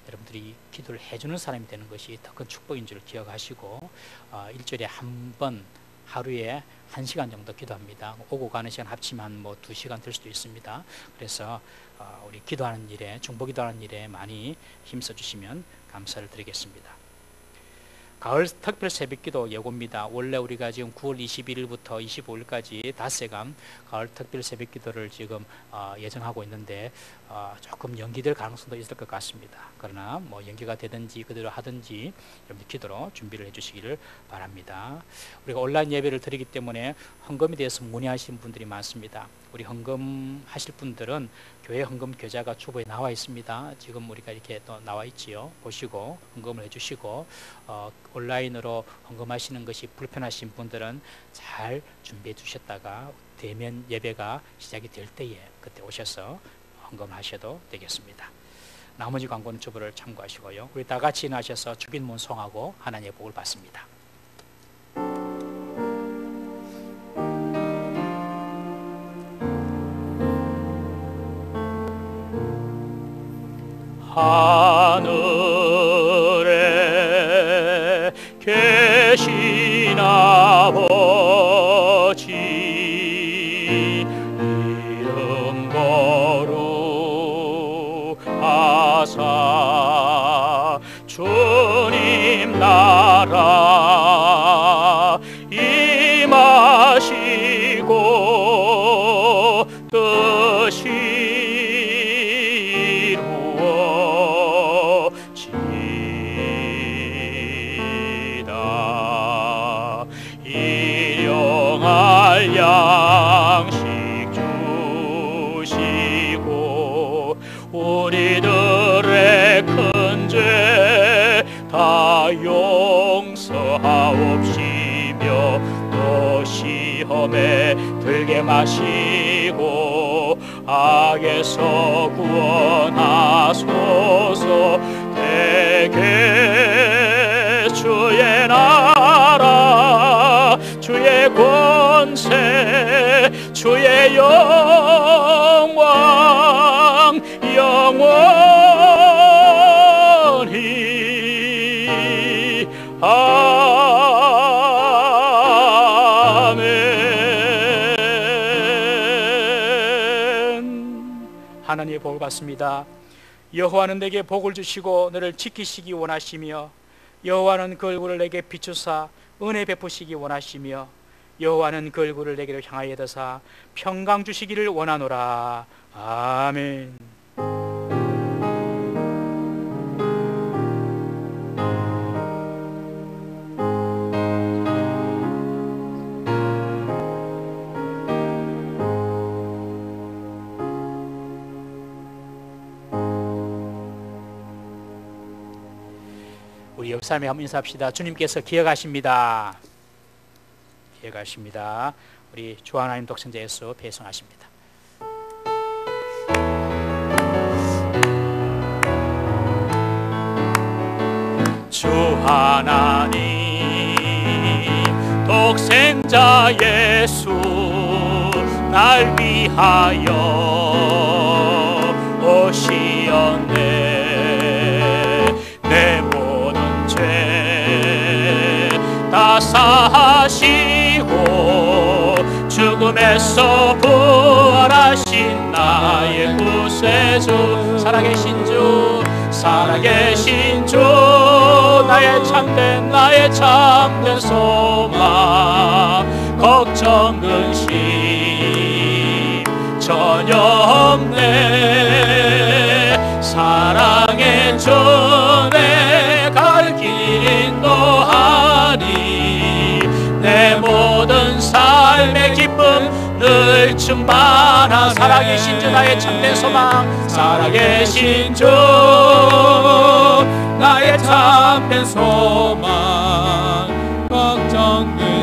Speaker 1: 여러분들이 기도를 해주는 사람이 되는 것이 더 큰 축복인 줄 기억하시고 일주일에 한 번 하루에 1시간 정도 기도합니다. 오고 가는 시간 합치면 뭐 2시간 될 수도 있습니다. 그래서 우리 기도하는 일에 중보 기도하는 일에 많이 힘써 주시면 감사를 드리겠습니다. 가을 특별 새벽기도 예고입니다. 원래 우리가 지금 9월 21일부터 25일까지 닷새간 가을 특별 새벽기도를 지금 예정하고 있는데 조금 연기될 가능성도 있을 것 같습니다. 그러나 뭐 연기가 되든지 그대로 하든지 여러분들 기도로 준비를 해주시기를 바랍니다. 우리가 온라인 예배를 드리기 때문에 헌금에 대해서 문의하시는 분들이 많습니다. 우리 헌금 하실 분들은 교회 헌금 계좌가 주보에 나와 있습니다. 지금 우리가 이렇게 또 나와 있지요. 보시고 헌금을 해주시고 온라인으로 헌금하시는 것이 불편하신 분들은 잘 준비해 주셨다가 대면 예배가 시작이 될 때에 그때 오셔서 헌금하셔도 되겠습니다. 나머지 광고는 주보를 참고하시고요. 우리 다 같이 나셔서 주빈문 송하고 하나님의 복을 받습니다. 하늘에 계신 아버지 이름 거룩하사 주님 나라 임하시고 뜻이 양식 주시고 우리들 용서하옵시며 또 시험에 들게 마시고 악에서 구원하소서. 대개 주의 나라 주의 권세 주의 영광 영원히 아멘. 하나님의 복을 받습니다. 여호와는 내게 복을 주시고 너를 지키시기 원하시며 여호와는 그 얼굴을 내게 비추사 은혜 베푸시기 원하시며 여호와는 그 얼굴을 내게로 향하여 드사 평강 주시기를 원하노라. 아멘. 우리 옆 사람에 한번 인사합시다. 주님께서 기억하십니다. 기억하십니다. 우리 주 하나님 독생자 예수 배송하십니다. 주 하나님 독생자 예수 날 위하여 오시었네. 내 모든 죄 다 사하시고 죽음에서 부활하신 나의 구세주 살아계신 주 살아계신 주 나의 참된 소망 걱정 근심 전혀 없네. 사랑의 주 내 갈 길 인도하니 내 모든 삶의 기쁨 늘 충만한 살아계신 주 나의 참된 소망 살아계신 주 나의 참된 소망 걱정 늘